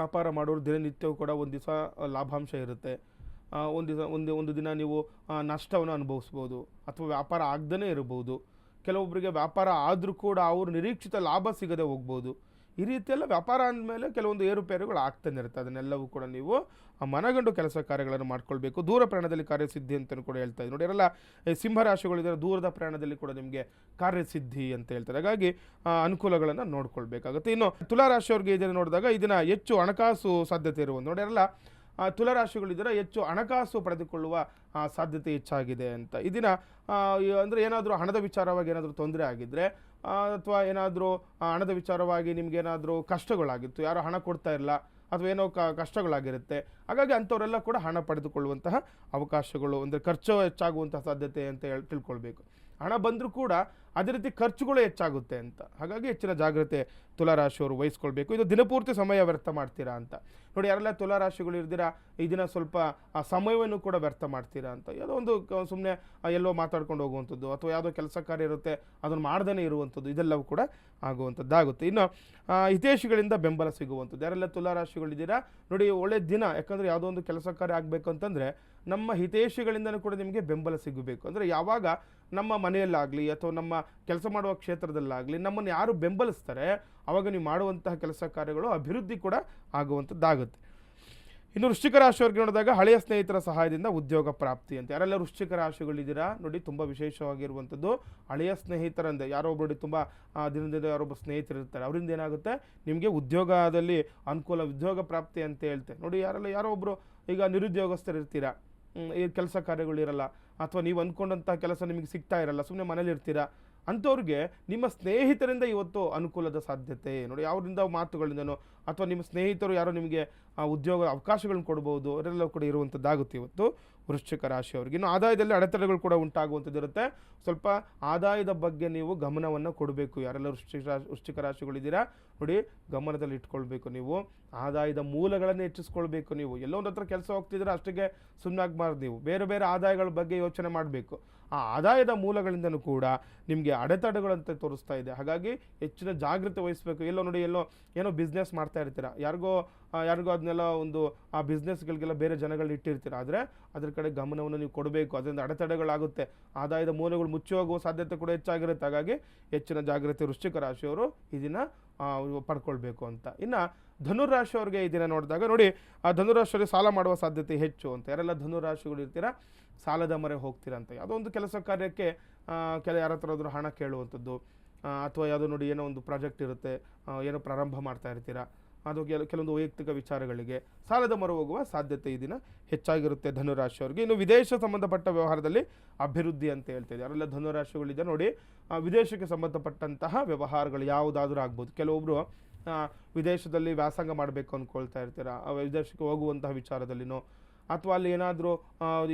Speaker 2: ವ್ಯಾಪಾರ ಮಾಡೋರು ದಿನನಿತ್ಯವೂ ಕೂಡ ಒಂದು ದಿವಸ ಲಾಭಾಂಶ ಇರುತ್ತೆ, ಒಂದು ದಿನ ನೀವು ನಷ್ಟವನ್ನು ಅನುಭವಿಸ್ಬೋದು, ಅಥವಾ ವ್ಯಾಪಾರ ಆಗದೇ ಇರಬಹುದು. ಕೆಲವೊಬ್ಬರಿಗೆ ವ್ಯಾಪಾರ ಆದರೂ ಕೂಡ ಅವರು ನಿರೀಕ್ಷಿತ ಲಾಭ ಸಿಗದೆ ಹೋಗ್ಬೋದು. ಈ ರೀತಿಯೆಲ್ಲ ವ್ಯಾಪಾರ ಅಂದಮೇಲೆ ಕೆಲವೊಂದು ಏರುಪೇರುಗಳು ಆಗ್ತಾನೆ ಇರುತ್ತೆ. ಅದನ್ನೆಲ್ಲವೂ ಕೂಡ ನೀವು ಮನಗಂಡು ಕೆಲಸ ಕಾರ್ಯಗಳನ್ನು ಮಾಡ್ಕೊಳ್ಬೇಕು. ದೂರ ಪ್ರಯಾಣದಲ್ಲಿ ಕಾರ್ಯಸಿದ್ಧಿ ಅಂತಲೂ ಕೂಡ ಹೇಳ್ತಾ ಇದ್ದಾರೆ ನೋಡಿ. ಎಲ್ಲ ಸಿಂಹರಾಶಿಗಳಿದ್ದಾರೆ, ದೂರದ ಪ್ರಯಾಣದಲ್ಲಿ ಕೂಡ ನಿಮಗೆ ಕಾರ್ಯಸಿದ್ಧಿ ಅಂತ ಹೇಳ್ತಾರೆ. ಹಾಗಾಗಿ ಅನುಕೂಲಗಳನ್ನು ನೋಡ್ಕೊಳ್ಬೇಕಾಗುತ್ತೆ. ಇನ್ನು ತುಲಾರಾಶಿಯವ್ರಿಗೆ ಇದನ್ನು ನೋಡಿದಾಗ ಇದನ್ನು ಹೆಚ್ಚು ಹಣಕಾಸು ಸಾಧ್ಯತೆ ಇರುವುದು ನೋಡಿ. ಎಲ್ಲ ತುಲಾರಾಶಿಗಳಿದ್ದರೆ ಹೆಚ್ಚು ಹಣಕಾಸು ಪಡೆದುಕೊಳ್ಳುವ ಸಾಧ್ಯತೆ ಹೆಚ್ಚಾಗಿದೆ ಅಂತ. ಇದನ್ನ ಅಂದರೆ ಏನಾದರೂ ಹಣದ ವಿಚಾರವಾಗಿ ಏನಾದರೂ ತೊಂದರೆ ಆಗಿದ್ದರೆ, ಅಥವಾ ಏನಾದರೂ ಹಣದ ವಿಚಾರವಾಗಿ ನಿಮಗೇನಾದರೂ ಕಷ್ಟಗಳಾಗಿತ್ತು, ಯಾರೋ ಹಣ ಕೊಡ್ತಾ ಇಲ್ಲ, ಅಥವಾ ಏನೋ ಕಷ್ಟಗಳಾಗಿರುತ್ತೆ. ಹಾಗಾಗಿ ಅಂಥವರೆಲ್ಲ ಕೂಡ ಹಣ ಪಡೆದುಕೊಳ್ಳುವಂತಹ ಅವಕಾಶಗಳು, ಅಂದರೆ ಖರ್ಚು ಹೆಚ್ಚಾಗುವಂತಹ ಸಾಧ್ಯತೆ ಅಂತ ತಿಳ್ಕೊಳ್ಬೇಕು. ಹಣ ಬಂದರೂ ಕೂಡ ಅದೇ ರೀತಿ ಖರ್ಚುಗಳು ಹೆಚ್ಚಾಗುತ್ತೆ ಅಂತ. ಹಾಗಾಗಿ ಹೆಚ್ಚಿನ ಜಾಗ್ರತೆ ತುಲಾರಾಶಿಯವರು ವಹಿಸ್ಕೊಳ್ಬೇಕು. ಇದು ದಿನಪೂರ್ತಿ ಸಮಯ ವ್ಯರ್ಥ ಮಾಡ್ತೀರಾ ಅಂತ ನೋಡಿ. ಯಾರೆಲ್ಲ ತುಲಾರಾಶಿಗಳು ಇರ್ದಿರಾ, ಈ ದಿನ ಸ್ವಲ್ಪ ಸಮಯವನ್ನು ಕೂಡ ವ್ಯರ್ಥ ಮಾಡ್ತೀರಾ ಅಂತ. ಯಾವುದೋ ಒಂದು ಸುಮ್ಮನೆ ಎಲ್ಲೋ ಮಾತಾಡ್ಕೊಂಡು ಹೋಗುವಂಥದ್ದು, ಅಥವಾ ಯಾವುದೋ ಕೆಲಸ ಕಾರ್ಯ ಇರುತ್ತೆ ಅದನ್ನು ಮಾಡ್ದೇ ಇರುವಂಥದ್ದು, ಇದೆಲ್ಲವೂ ಕೂಡ ಆಗುವಂಥದ್ದಾಗುತ್ತೆ. ಇನ್ನು ಹಿತೈಷಿಗಳಿಂದ ಬೆಂಬಲ ಸಿಗುವಂಥದ್ದು. ಯಾರೆಲ್ಲ ತುಲಾರಾಶಿಗಳಿದ್ದೀರಾ ನೋಡಿ, ಒಳ್ಳೆ ದಿನ. ಯಾಕಂದರೆ ಯಾವುದೋ ಒಂದು ಕೆಲಸ ಕಾರ್ಯ ಆಗಬೇಕು ಅಂತಂದರೆ ನಮ್ಮ ಹಿತೈಷಿಗಳಿಂದನೂ ಕೂಡ ನಿಮಗೆ ಬೆಂಬಲ ಸಿಗಬೇಕು. ಅಂದರೆ ಯಾವಾಗ ನಮ್ಮ ಮನೆಯಲ್ಲಾಗಲಿ ಅಥವಾ ನಮ್ಮ ಕೆಲಸ ಮಾಡುವ ಕ್ಷೇತ್ರದಲ್ಲಾಗಲಿ ನಮ್ಮನ್ನು ಯಾರು ಬೆಂಬಲಿಸ್ತಾರೆ, ಆವಾಗ ನೀವು ಮಾಡುವಂತಹ ಕೆಲಸ ಕಾರ್ಯಗಳು ಅಭಿವೃದ್ಧಿ ಕೂಡ ಆಗುವಂಥದ್ದಾಗುತ್ತೆ. ಇನ್ನು ವೃಶ್ಚಿಕ ರಾಶಿಯವರಿಗೆ ನೋಡಿದಾಗ ಹಳೆಯ ಸ್ನೇಹಿತರ ಸಹಾಯದಿಂದ ಉದ್ಯೋಗ ಪ್ರಾಪ್ತಿ ಅಂತ. ಯಾರೆಲ್ಲ ವೃಶ್ಚಿಕ ರಾಶಿಗಳಿದ್ದೀರಾ ನೋಡಿ, ತುಂಬ ವಿಶೇಷವಾಗಿರುವಂಥದ್ದು ಹಳೆಯ ಸ್ನೇಹಿತರಂದೆ. ಯಾರೋ ಒಬ್ಬರು ತುಂಬ ದಿನದಿಂದ ಯಾರೊಬ್ಬ ಸ್ನೇಹಿತರು ಇರ್ತಾರೆ, ಅವರಿಂದ ಏನಾಗುತ್ತೆ ನಿಮಗೆ ಉದ್ಯೋಗದಲ್ಲಿ ಅನುಕೂಲ, ಉದ್ಯೋಗ ಪ್ರಾಪ್ತಿ ಅಂತ ಹೇಳ್ತೆ ನೋಡಿ. ಯಾರೋ ಒಬ್ಬರು ಈಗ ನಿರುದ್ಯೋಗಸ್ಥರು ಇರ್ತೀರಾ, ಈ ಕೆಲಸ ಕಾರ್ಯಗಳಿರಲ್ಲ, ಅಥವಾ ನೀವು ಅಂದ್ಕೊಂಡಂಥ ಕೆಲಸ ನಿಮಗೆ ಸಿಗ್ತಾ ಇರಲ್ಲ, ಸುಮ್ಮನೆ ಮನೇಲಿ ಇರ್ತೀರಾ, ಅಂಥವ್ರಿಗೆ ನಿಮ್ಮ ಸ್ನೇಹಿತರಿಂದ ಇವತ್ತು ಅನುಕೂಲದ ಸಾಧ್ಯತೆ ನೋಡಿ. ಅವರಿಂದ ಮಾತುಗಳಿಂದನೋ ಅಥವಾ ನಿಮ್ಮ ಸ್ನೇಹಿತರು ಯಾರೋ ನಿಮಗೆ ಉದ್ಯೋಗ ಅವಕಾಶಗಳನ್ನ ಕೊಡ್ಬೋದು, ಅವರೆಲ್ಲ ಕೂಡ ಇರುವಂಥದ್ದಾಗುತ್ತೆ ಇವತ್ತು ವೃಶ್ಚಿಕ ರಾಶಿಯವರಿಗೆ. ಇನ್ನು ಆದಾಯದಲ್ಲಿ ಅಡೆತಡೆಗಳು ಕೂಡ ಉಂಟಾಗುವಂಥದ್ದು ಇರುತ್ತೆ. ಸ್ವಲ್ಪ ಆದಾಯದ ಬಗ್ಗೆ ನೀವು ಗಮನವನ್ನು ಕೊಡಬೇಕು. ಯಾರೆಲ್ಲ ವೃಶ್ಚಿಕ ರಾಶಿಗಳಿದ್ದೀರಾ ನೋಡಿ, ಗಮನದಲ್ಲಿ ಇಟ್ಕೊಳ್ಬೇಕು. ನೀವು ಆದಾಯದ ಮೂಲಗಳನ್ನು ಹೆಚ್ಚಿಸ್ಕೊಳ್ಬೇಕು. ನೀವು ಎಲ್ಲೋ ಒಂದು ಹತ್ರ ಕೆಲಸ ಹೋಗ್ತಿದ್ರೆ ಅಷ್ಟಕ್ಕೆ ಸುಮ್ಮನಾಗಬಾರ್ದು. ನೀವು ಬೇರೆ ಬೇರೆ ಆದಾಯಗಳ ಬಗ್ಗೆ ಯೋಚನೆ ಮಾಡಬೇಕು. ಆ ಆದಾಯದ ಮೂಲಗಳಿಂದನೂ ಕೂಡ ನಿಮಗೆ ಅಡೆತಡೆಗಳಂತೆ ತೋರಿಸ್ತಾ ಇದೆ. ಹಾಗಾಗಿ ಹೆಚ್ಚಿನ ಜಾಗೃತಿ ವಹಿಸಬೇಕು. ಎಲ್ಲೋ ನೋಡಿ, ಏನೋ ಬಿಸ್ನೆಸ್ ಮಾಡ್ತಾ ಇರ್ತೀರ, ಯಾರಿಗೋ ಅದನ್ನೆಲ್ಲ ಒಂದು ಆ ಬಿಸ್ನೆಸ್ಗಳಿಗೆಲ್ಲ ಬೇರೆ ಜನಗಳು ಇಟ್ಟಿರ್ತೀರ, ಆದರೆ ಅದ್ರ ಕಡೆ ಗಮನವನ್ನು ನೀವು ಕೊಡಬೇಕು. ಅದರಿಂದ ಅಡೆತಡೆಗಳಾಗುತ್ತೆ, ಆದಾಯದ ಮೂಲಗಳು ಮುಚ್ಚಿ ಹೋಗುವ ಸಾಧ್ಯತೆ ಕೂಡ ಹೆಚ್ಚಾಗಿರುತ್ತೆ. ಹಾಗಾಗಿ ಹೆಚ್ಚಿನ ಜಾಗೃತಿ ವೃಶ್ಚಿಕ ರಾಶಿಯವರು ಈ ದಿನ ಪಡ್ಕೊಳ್ಬೇಕು ಅಂತ. ಇನ್ನು ಧನುರಾಶಿಯವ್ರಿಗೆ ಈ ದಿನ ನೋಡಿದಾಗ ನೋಡಿ, ಆ ಧನುರಾಶಿಯವರಿಗೆ ಸಾಲ ಮಾಡುವ ಸಾಧ್ಯತೆ ಹೆಚ್ಚು ಅಂತ. ಯಾರೆಲ್ಲ ಧನುರಾಶಿಗಳು ಇರ್ತೀರಾ, ಸಾಲದ ಮೊರೆ ಹೋಗ್ತೀರಾ ಅಂತ. ಯಾವುದೋ ಒಂದು ಕೆಲಸ ಕಾರ್ಯಕ್ಕೆ ಯಾರ ಹತ್ರ ಆದರೂ ಹಣ ಕೇಳುವಂಥದ್ದು, ಅಥವಾ ಯಾವುದೋ ನೋಡಿ ಏನೋ ಒಂದು ಪ್ರಾಜೆಕ್ಟ್ ಇರುತ್ತೆ, ಏನೋ ಪ್ರಾರಂಭ ಮಾಡ್ತಾ ಇರ್ತೀರಾ, ಅದು ಕೆಲವೊಂದು ವೈಯಕ್ತಿಕ ವಿಚಾರಗಳಿಗೆ ಸಾಲದ ಮೊರೆ ಹೋಗುವ ಸಾಧ್ಯತೆ ಈ ದಿನ ಹೆಚ್ಚಾಗಿರುತ್ತೆ ಧನುರಾಶಿಯವರಿಗೆ. ಇನ್ನು ವಿದೇಶ ಸಂಬಂಧಪಟ್ಟ ವ್ಯವಹಾರದಲ್ಲಿ ಅಭಿವೃದ್ಧಿ ಅಂತ ಹೇಳ್ತಿದೆ. ಯಾರೆಲ್ಲ ಧನುರಾಶಿಗಳಿದೆ ನೋಡಿ, ವಿದೇಶಕ್ಕೆ ಸಂಬಂಧಪಟ್ಟಂತಹ ವ್ಯವಹಾರಗಳು ಯಾವುದಾದ್ರೂ ಆಗ್ಬೋದು. ಕೆಲವೊಬ್ಬರು ವಿದೇಶದಲ್ಲಿ ವ್ಯಾಸಂಗ ಮಾಡಬೇಕು ಅಂದ್ಕೊಳ್ತಾ ಇರ್ತೀರಾ, ವಿದೇಶಕ್ಕೆ ಹೋಗುವಂತಹ ವಿಚಾರದಲ್ಲಿನೋ ಅಥವಾ ಅಲ್ಲಿ ಏನಾದರೂ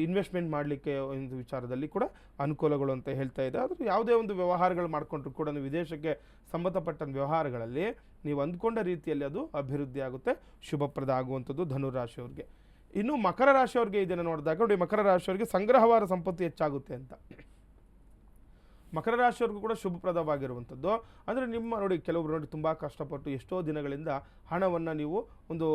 Speaker 2: ಇನ್ವೆಸ್ಟ್ಮೆಂಟ್ ಮಾಡಲಿಕ್ಕೆ ಒಂದು ವಿಚಾರದಲ್ಲಿ ಕೂಡ ಅನುಕೂಲಗಳು ಅಂತ ಹೇಳ್ತಾ ಇದೆ. ಆದರೆ ಯಾವುದೇ ಒಂದು ವ್ಯವಹಾರಗಳು ಮಾಡಿಕೊಂಡ್ರು ಕೂಡ ನೀವು ವಿದೇಶಕ್ಕೆ ಸಂಬಂಧಪಟ್ಟ ವ್ಯವಹಾರಗಳಲ್ಲಿ ನೀವು ಅಂದ್ಕೊಂಡ ರೀತಿಯಲ್ಲಿ ಅದು ಅಭಿವೃದ್ಧಿ ಆಗುತ್ತೆ, ಶುಭಪ್ರದ ಆಗುವಂಥದ್ದು ಧನುರಾಶಿಯವ್ರಿಗೆ. ಇನ್ನು ಮಕರ ರಾಶಿಯವ್ರಿಗೆ ಇದನ್ನು ನೋಡಿದಾಗ ನೋಡಿ, ಮಕರ ರಾಶಿಯವರಿಗೆ ಸಂಗ್ರಹವಾದ ಸಂಪತ್ತು ಹೆಚ್ಚಾಗುತ್ತೆ ಅಂತ. ಮಕರ ರಾಶಿಯವ್ರಿಗೂ ಕೂಡ ಶುಭಪ್ರದವಾಗಿರುವಂಥದ್ದು. ಅಂದರೆ ನಿಮ್ಮ ನೋಡಿ, ಕೆಲವೊಬ್ರು ನೋಡಿ ತುಂಬ ಕಷ್ಟಪಟ್ಟು ಎಷ್ಟೋ ದಿನಗಳಿಂದ ಹಣವನ್ನು ನೀವು ಒಂದು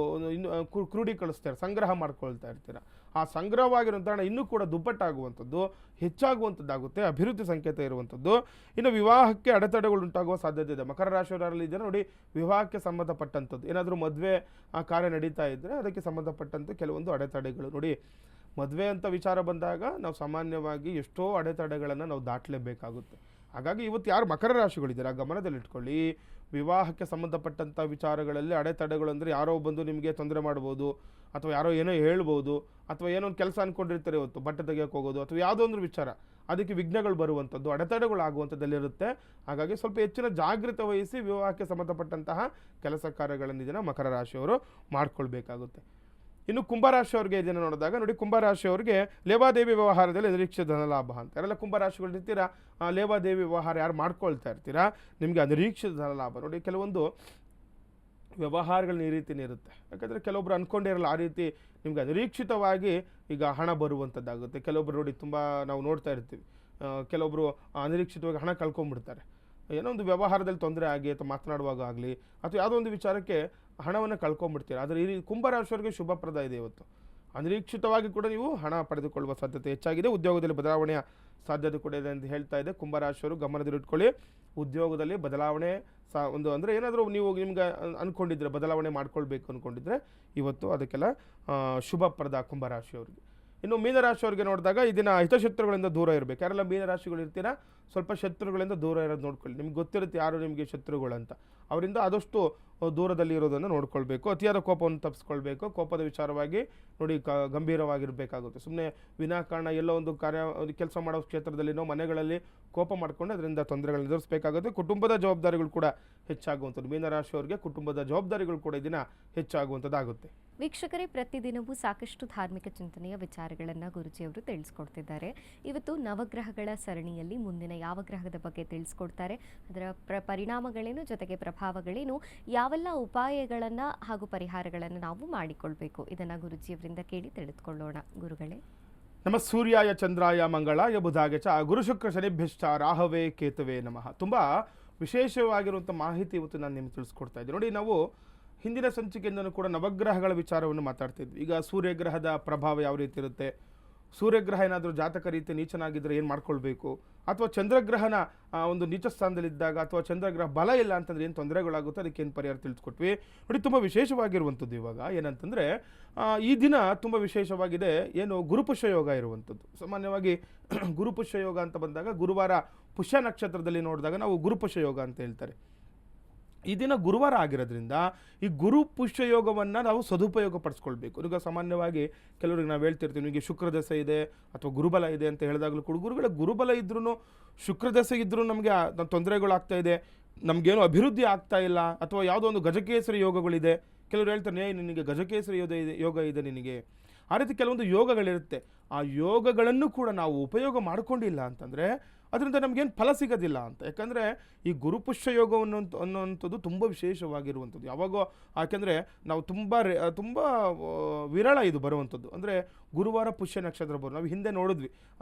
Speaker 2: ಕ್ರೋಢೀಕರಿಸ್ತಾರೆ, ಸಂಗ್ರಹ ಮಾಡ್ಕೊಳ್ತಾ ಇರ್ತೀರ. ಆ ಸಂಗ್ರಹವಾಗಿರುವಂಥ ಹಣ ಇನ್ನೂ ಕೂಡ ದುಪ್ಪಟ್ಟಾಗುವಂಥದ್ದು, ಹೆಚ್ಚಾಗುವಂಥದ್ದಾಗುತ್ತೆ, ಅಭಿವೃದ್ಧಿ ಸಂಕೇತ ಇರುವಂಥದ್ದು. ಇನ್ನು ವಿವಾಹಕ್ಕೆ ಅಡೆತಡೆಗಳು ಉಂಟಾಗುವ ಸಾಧ್ಯತೆ ಇದೆ. ಮಕರ ರಾಶಿಯವರಲ್ಲಿ ಇದ್ದರೆ ನೋಡಿ, ವಿವಾಹಕ್ಕೆ ಸಂಬಂಧಪಟ್ಟಂಥದ್ದು ಏನಾದರೂ ಮದುವೆ ಕಾರ್ಯ ನಡೀತಾ ಇದ್ದರೆ ಅದಕ್ಕೆ ಸಂಬಂಧಪಟ್ಟಂತೆ ಕೆಲವೊಂದು ಅಡೆತಡೆಗಳು ನೋಡಿ. ಮದುವೆ ಅಂತ ವಿಚಾರ ಬಂದಾಗ ನಾವು ಸಾಮಾನ್ಯವಾಗಿ ಎಷ್ಟೋ ಅಡೆತಡೆಗಳನ್ನು ನಾವು ದಾಟಲೇಬೇಕಾಗುತ್ತೆ. ಹಾಗಾಗಿ ಇವತ್ತು ಯಾರು ಮಕರ ರಾಶಿಗಳಿದ್ದಾರೆ ಗಮನದಲ್ಲಿಟ್ಕೊಳ್ಳಿ, ವಿವಾಹಕ್ಕೆ ಸಂಬಂಧಪಟ್ಟಂಥ ವಿಚಾರಗಳಲ್ಲಿ ಅಡೆತಡೆಗಳು ಅಂದರೆ ಯಾರೋ ಬಂದು ನಿಮಗೆ ತೊಂದರೆ ಮಾಡ್ಬೋದು, ಅಥವಾ ಯಾರೋ ಏನೋ ಹೇಳ್ಬೋದು, ಅಥವಾ ಏನೋ ಒಂದು ಕೆಲಸ ಅಂದ್ಕೊಂಡಿರ್ತಾರೆ, ಇವತ್ತು ಬಟ್ಟೆ ತೆಗೆಯೋಕೆ ಹೋಗೋದು ಅಥವಾ ಯಾವುದೋ ಒಂದು ವಿಚಾರ, ಅದಕ್ಕೆ ವಿಘ್ನಗಳು ಬರುವಂಥದ್ದು, ಅಡೆತಡೆಗಳು ಆಗುವಂಥದ್ದಲ್ಲಿರುತ್ತೆ. ಹಾಗಾಗಿ ಸ್ವಲ್ಪ ಹೆಚ್ಚಿನ ಜಾಗೃತಿ ವಹಿಸಿ ವಿವಾಹಕ್ಕೆ ಸಂಬಂಧಪಟ್ಟಂತಹ ಕೆಲಸ ಕಾರ್ಯಗಳನ್ನು ಇದನ್ನು ಮಕರ ರಾಶಿಯವರು ಮಾಡ್ಕೊಳ್ಬೇಕಾಗುತ್ತೆ. ಇನ್ನು ಕುಂಭರಾಶಿಯವ್ರಿಗೆ ಇದನ್ನು ನೋಡಿದಾಗ ನೋಡಿ, ಕುಂಭರಾಶಿಯವ್ರಿಗೆ ಲೇವಾದೇವಿ ವ್ಯವಹಾರದಲ್ಲಿ ನಿರೀಕ್ಷಿತ ಧನಲಾಭ ಅಂತ. ಯಾರೆಲ್ಲ ಕುಂಭರಾಶಿಗಳು ಇರ್ತೀರಾ, ಲೇವಾದೇವಿ ವ್ಯವಹಾರ ಯಾರು ಮಾಡ್ಕೊಳ್ತಾ ಇರ್ತೀರಾ, ನಿಮಗೆ ಅನಿರೀಕ್ಷಿತ ಧನಲಾಭ ನೋಡಿ. ಕೆಲವೊಂದು ವ್ಯವಹಾರಗಳನ್ನ ಈ ರೀತಿಯೇ ಇರುತ್ತೆ, ಯಾಕಂದರೆ ಕೆಲವೊಬ್ರು ಅಂದ್ಕೊಂಡಿರಲ್ಲ ಆ ರೀತಿ ನಿಮ್ಗೆ ಅನಿರೀಕ್ಷಿತವಾಗಿ ಈಗ ಹಣ ಬರುವಂಥದ್ದಾಗುತ್ತೆ. ಕೆಲವೊಬ್ರು ನೋಡಿ ತುಂಬ ನಾವು ನೋಡ್ತಾ ಇರ್ತೀವಿ, ಕೆಲವೊಬ್ರು ಅನಿರೀಕ್ಷಿತವಾಗಿ ಹಣ ಕಳ್ಕೊಂಡ್ಬಿಡ್ತಾರೆ. ಏನೋ ಒಂದು ವ್ಯವಹಾರದಲ್ಲಿ ತೊಂದರೆ ಆಗಿ ಅಥವಾ ಮಾತನಾಡುವಾಗ ಆಗಲಿ ಅಥವಾ ಯಾವುದೋ ಒಂದು ವಿಚಾರಕ್ಕೆ ಹಣವನ್ನು ಕಳ್ಕೊಂಡ್ಬಿಡ್ತೀರಾ. ಆದರೆ ಈ ಕುಂಭರಾಶಿಯವರಿಗೆ ಶುಭಪ್ರದ ಇದೆ. ಇವತ್ತು ಅನಿರೀಕ್ಷಿತವಾಗಿ ಕೂಡ ನೀವು ಹಣ ಪಡೆದುಕೊಳ್ಳುವ ಸಾಧ್ಯತೆ ಹೆಚ್ಚಾಗಿದೆ. ಉದ್ಯೋಗದಲ್ಲಿ ಬದಲಾವಣೆಯ ಸಾಧ್ಯತೆ ಕೂಡ ಇದೆ ಅಂತ ಹೇಳ್ತಾ ಇದೆ. ಕುಂಭರಾಶಿಯವರು ಗಮನದಲ್ಲಿಟ್ಕೊಳ್ಳಿ, ಉದ್ಯೋಗದಲ್ಲಿ ಬದಲಾವಣೆ ಒಂದು ಅಂದರೆ ಏನಾದರೂ ನೀವು ನಿಮ್ಗೆ ಅಂದ್ಕೊಂಡಿದ್ರೆ ಬದಲಾವಣೆ ಮಾಡ್ಕೊಳ್ಬೇಕು ಅಂದ್ಕೊಂಡಿದ್ರೆ ಇವತ್ತು ಅದಕ್ಕೆಲ್ಲ ಶುಭಪ್ರದ ಕುಂಭರಾಶಿಯವರಿಗೆ. ಇನ್ನು ಮೀನರಾಶಿಯವರಿಗೆ ನೋಡಿದಾಗ ಇದನ್ನ ಹಿತಶತ್ರುಗಳಿಂದ ದೂರ ಇರಬೇಕು. ಯಾರೆಲ್ಲ ಮೀನರಾಶಿಗಳು ಇರ್ತೀರಾ, ಸ್ವಲ್ಪ ಶತ್ರುಗಳಿಂದ ದೂರ ಇರೋದು ನೋಡ್ಕೊಳ್ಳಿ. ನಿಮ್ಗೆ ಗೊತ್ತಿರುತ್ತೆ ಯಾರು ನಿಮಗೆ ಶತ್ರುಗಳಂತ, ಅವರಿಂದ ಆದಷ್ಟು ದೂರದಲ್ಲಿ ಇರೋದನ್ನು ನೋಡ್ಕೊಳ್ಬೇಕು. ಅತಿಯಾದ ಕೋಪವನ್ನು ತಪ್ಪಿಸ್ಕೊಳ್ಬೇಕು. ಕೋಪದ ವಿಚಾರವಾಗಿ ನೋಡಿ ಗಂಭೀರವಾಗಿರಬೇಕಾಗುತ್ತೆ. ಸುಮ್ಮನೆ ವಿನಾಕಾರಣ ಎಲ್ಲೋ ಒಂದು ಕೆಲಸ ಮಾಡೋ ಕ್ಷೇತ್ರದಲ್ಲಿನೋ ಮನೆಗಳಲ್ಲಿ ಕೋಪ ಮಾಡಿಕೊಂಡು ಅದರಿಂದ ತೊಂದರೆಗಳನ್ನ ಎದುರಿಸಬೇಕಾಗುತ್ತೆ. ಕುಟುಂಬದ ಜವಾಬ್ದಾರಿಗಳು ಕೂಡ ಹೆಚ್ಚಾಗುವಂಥದ್ದು. ಮೀನರಾಶಿಯವರಿಗೆ ಕುಟುಂಬದ ಜವಾಬ್ದಾರಿಗಳು ಕೂಡ ಇದನ್ನ ಹೆಚ್ಚಾಗುವಂಥದ್ದಾಗುತ್ತೆ.
Speaker 1: ವೀಕ್ಷಕರೇ, ಪ್ರತಿದಿನವೂ ಸಾಕಷ್ಟು ಧಾರ್ಮಿಕ ಚಿಂತನೆಯ ವಿಚಾರಗಳನ್ನು ಗುರುಜಿಯವರು ತಿಳಿಸ್ಕೊಡ್ತಿದ್ದಾರೆ. ಇವತ್ತು ನವಗ್ರಹಗಳ ಸರಣಿಯಲ್ಲಿ ಮುಂದಿನ ಯಾವ ಗ್ರಹದ ಬಗ್ಗೆ ತಿಳಿಸ್ಕೊಡ್ತಾರೆ, ಅದರ ಪರಿಣಾಮಗಳೇನು, ಜೊತೆಗೆ ಪ್ರಭಾವಗಳೇನು, ಯಾವೆಲ್ಲ ಉಪಾಯಗಳನ್ನು ಹಾಗೂ ಪರಿಹಾರಗಳನ್ನು ನಾವು ಮಾಡಿಕೊಳ್ಬೇಕು, ಇದನ್ನು ಗುರುಜಿಯವರಿಂದ ಕೇಳಿ ತಿಳಿದುಕೊಳ್ಳೋಣ. ಗುರುಗಳೇ,
Speaker 2: ನಮ್ಮ ಸೂರ್ಯಾಯ ಚಂದ್ರಾಯ ಮಂಗಳಾಯ ಬುಧಾಯ ಚ ಗುರು ಶುಕ್ರ ಶನಿಭ್ಯಶ್ಚ ರಾಹವೇ ಕೇತುವೆ ನಮಃ. ತುಂಬ ವಿಶೇಷವಾಗಿರುವಂಥ ಮಾಹಿತಿ ಇವತ್ತು ನಾನು ನಿಮ್ಗೆ ತಿಳಿಸ್ಕೊಡ್ತಾ ಇದ್ದೀನಿ. ನೋಡಿ, ನಾವು ಹಿಂದಿನ ಸಂಚಿಕೆಯಿಂದನೂ ಕೂಡ ನವಗ್ರಹಗಳ ವಿಚಾರವನ್ನು ಮಾತಾಡ್ತಿದ್ವಿ. ಈಗ ಸೂರ್ಯಗ್ರಹದ ಪ್ರಭಾವ ಯಾವ ರೀತಿ ಇರುತ್ತೆ, ಸೂರ್ಯಗ್ರಹ ಏನಾದರೂ ಜಾತಕ ರೀತಿ ನೀಚನಾಗಿದ್ದರೆ ಏನು ಮಾಡ್ಕೊಳ್ಬೇಕು, ಅಥವಾ ಚಂದ್ರಗ್ರಹನ ಒಂದು ನೀಚ ಸ್ಥಾನದಲ್ಲಿದ್ದಾಗ ಅಥವಾ ಚಂದ್ರಗ್ರಹ ಬಲ ಇಲ್ಲ ಅಂತಂದರೆ ಏನು ತೊಂದರೆಗಳಾಗುತ್ತೆ, ಅದಕ್ಕೆ ಏನು ಪರಿಹಾರ ತಿಳಿಸ್ಕೊಟ್ವಿ. ನೋಡಿ, ತುಂಬ ವಿಶೇಷವಾಗಿರುವಂಥದ್ದು ಇವಾಗ ಏನಂತಂದರೆ ಈ ದಿನ ತುಂಬ ವಿಶೇಷವಾಗಿದೆ. ಏನು ಗುರುಪುಷ್ಯ ಯೋಗ ಇರುವಂಥದ್ದು. ಸಾಮಾನ್ಯವಾಗಿ ಗುರುಪುಷ್ಯ ಯೋಗ ಅಂತ ಬಂದಾಗ ಗುರುವಾರ ಪುಷ್ಯ ನಕ್ಷತ್ರದಲ್ಲಿ ನೋಡಿದಾಗ ನಾವು ಗುರುಪುಷ್ಯ ಯೋಗ ಅಂತ ಹೇಳ್ತಾರೆ. ಈ ದಿನ ಗುರುವಾರ ಆಗಿರೋದ್ರಿಂದ ಈ ಗುರು ಪುಷ್ಯ ಯೋಗವನ್ನು ನಾವು ಸದುಪಯೋಗ ಪಡಿಸ್ಕೊಳ್ಬೇಕು. ಈಗ ಸಾಮಾನ್ಯವಾಗಿ ಕೆಲವರಿಗೆ ನಾವು ಹೇಳ್ತಿರ್ತೀವಿ, ನಿಮಗೆ ಶುಕ್ರದಶೆ ಇದೆ ಅಥವಾ ಗುರುಬಲ ಇದೆ ಅಂತ ಹೇಳಿದಾಗಲೂ ಕೂಡ ಗುರುಗಳ ಗುರುಬಲ ಇದ್ರೂ ಶುಕ್ರದಶೆ ಇದ್ರೂ ನಮಗೆ ತೊಂದರೆಗಳಾಗ್ತಾ ಇದೆ, ನಮಗೇನು ಅಭಿವೃದ್ಧಿ ಆಗ್ತಾ ಇಲ್ಲ, ಅಥವಾ ಯಾವುದೋ ಒಂದು ಗಜಕೇಸರಿ ಯೋಗಗಳಿದೆ. ಕೆಲವರು ಹೇಳ್ತಾರೆ, ನಿನಗೆ ಗಜಕೇಸರಿ ಯೋಗ ಇದೆ ನಿನಗೆ. ಆ ರೀತಿ ಕೆಲವೊಂದು ಯೋಗಗಳಿರುತ್ತೆ. ಆ ಯೋಗಗಳನ್ನು ಕೂಡ ನಾವು ಉಪಯೋಗ ಮಾಡಿಕೊಂಡಿಲ್ಲ ಅಂತಂದರೆ ಅದರಿಂದ ನಮಗೇನು ಫಲ ಸಿಗೋದಿಲ್ಲ ಅಂತ. ಯಾಕಂದರೆ ಈ ಗುರುಪುಷ್ಯ ಯೋಗ ಅನ್ನುವಂಥದ್ದು ತುಂಬ ವಿಶೇಷವಾಗಿರುವಂಥದ್ದು. ಯಾವಾಗೋ ಯಾಕೆಂದರೆ ನಾವು ತುಂಬ ವಿರಳ ಇದು ಬರುವಂಥದ್ದು. ಅಂದರೆ ಗುರುವಾರ ಪುಷ್ಯ ನಕ್ಷತ್ರ ಬರೋ ನಾವು ಹಿಂದೆ ನೋಡಿದ್ವಿ,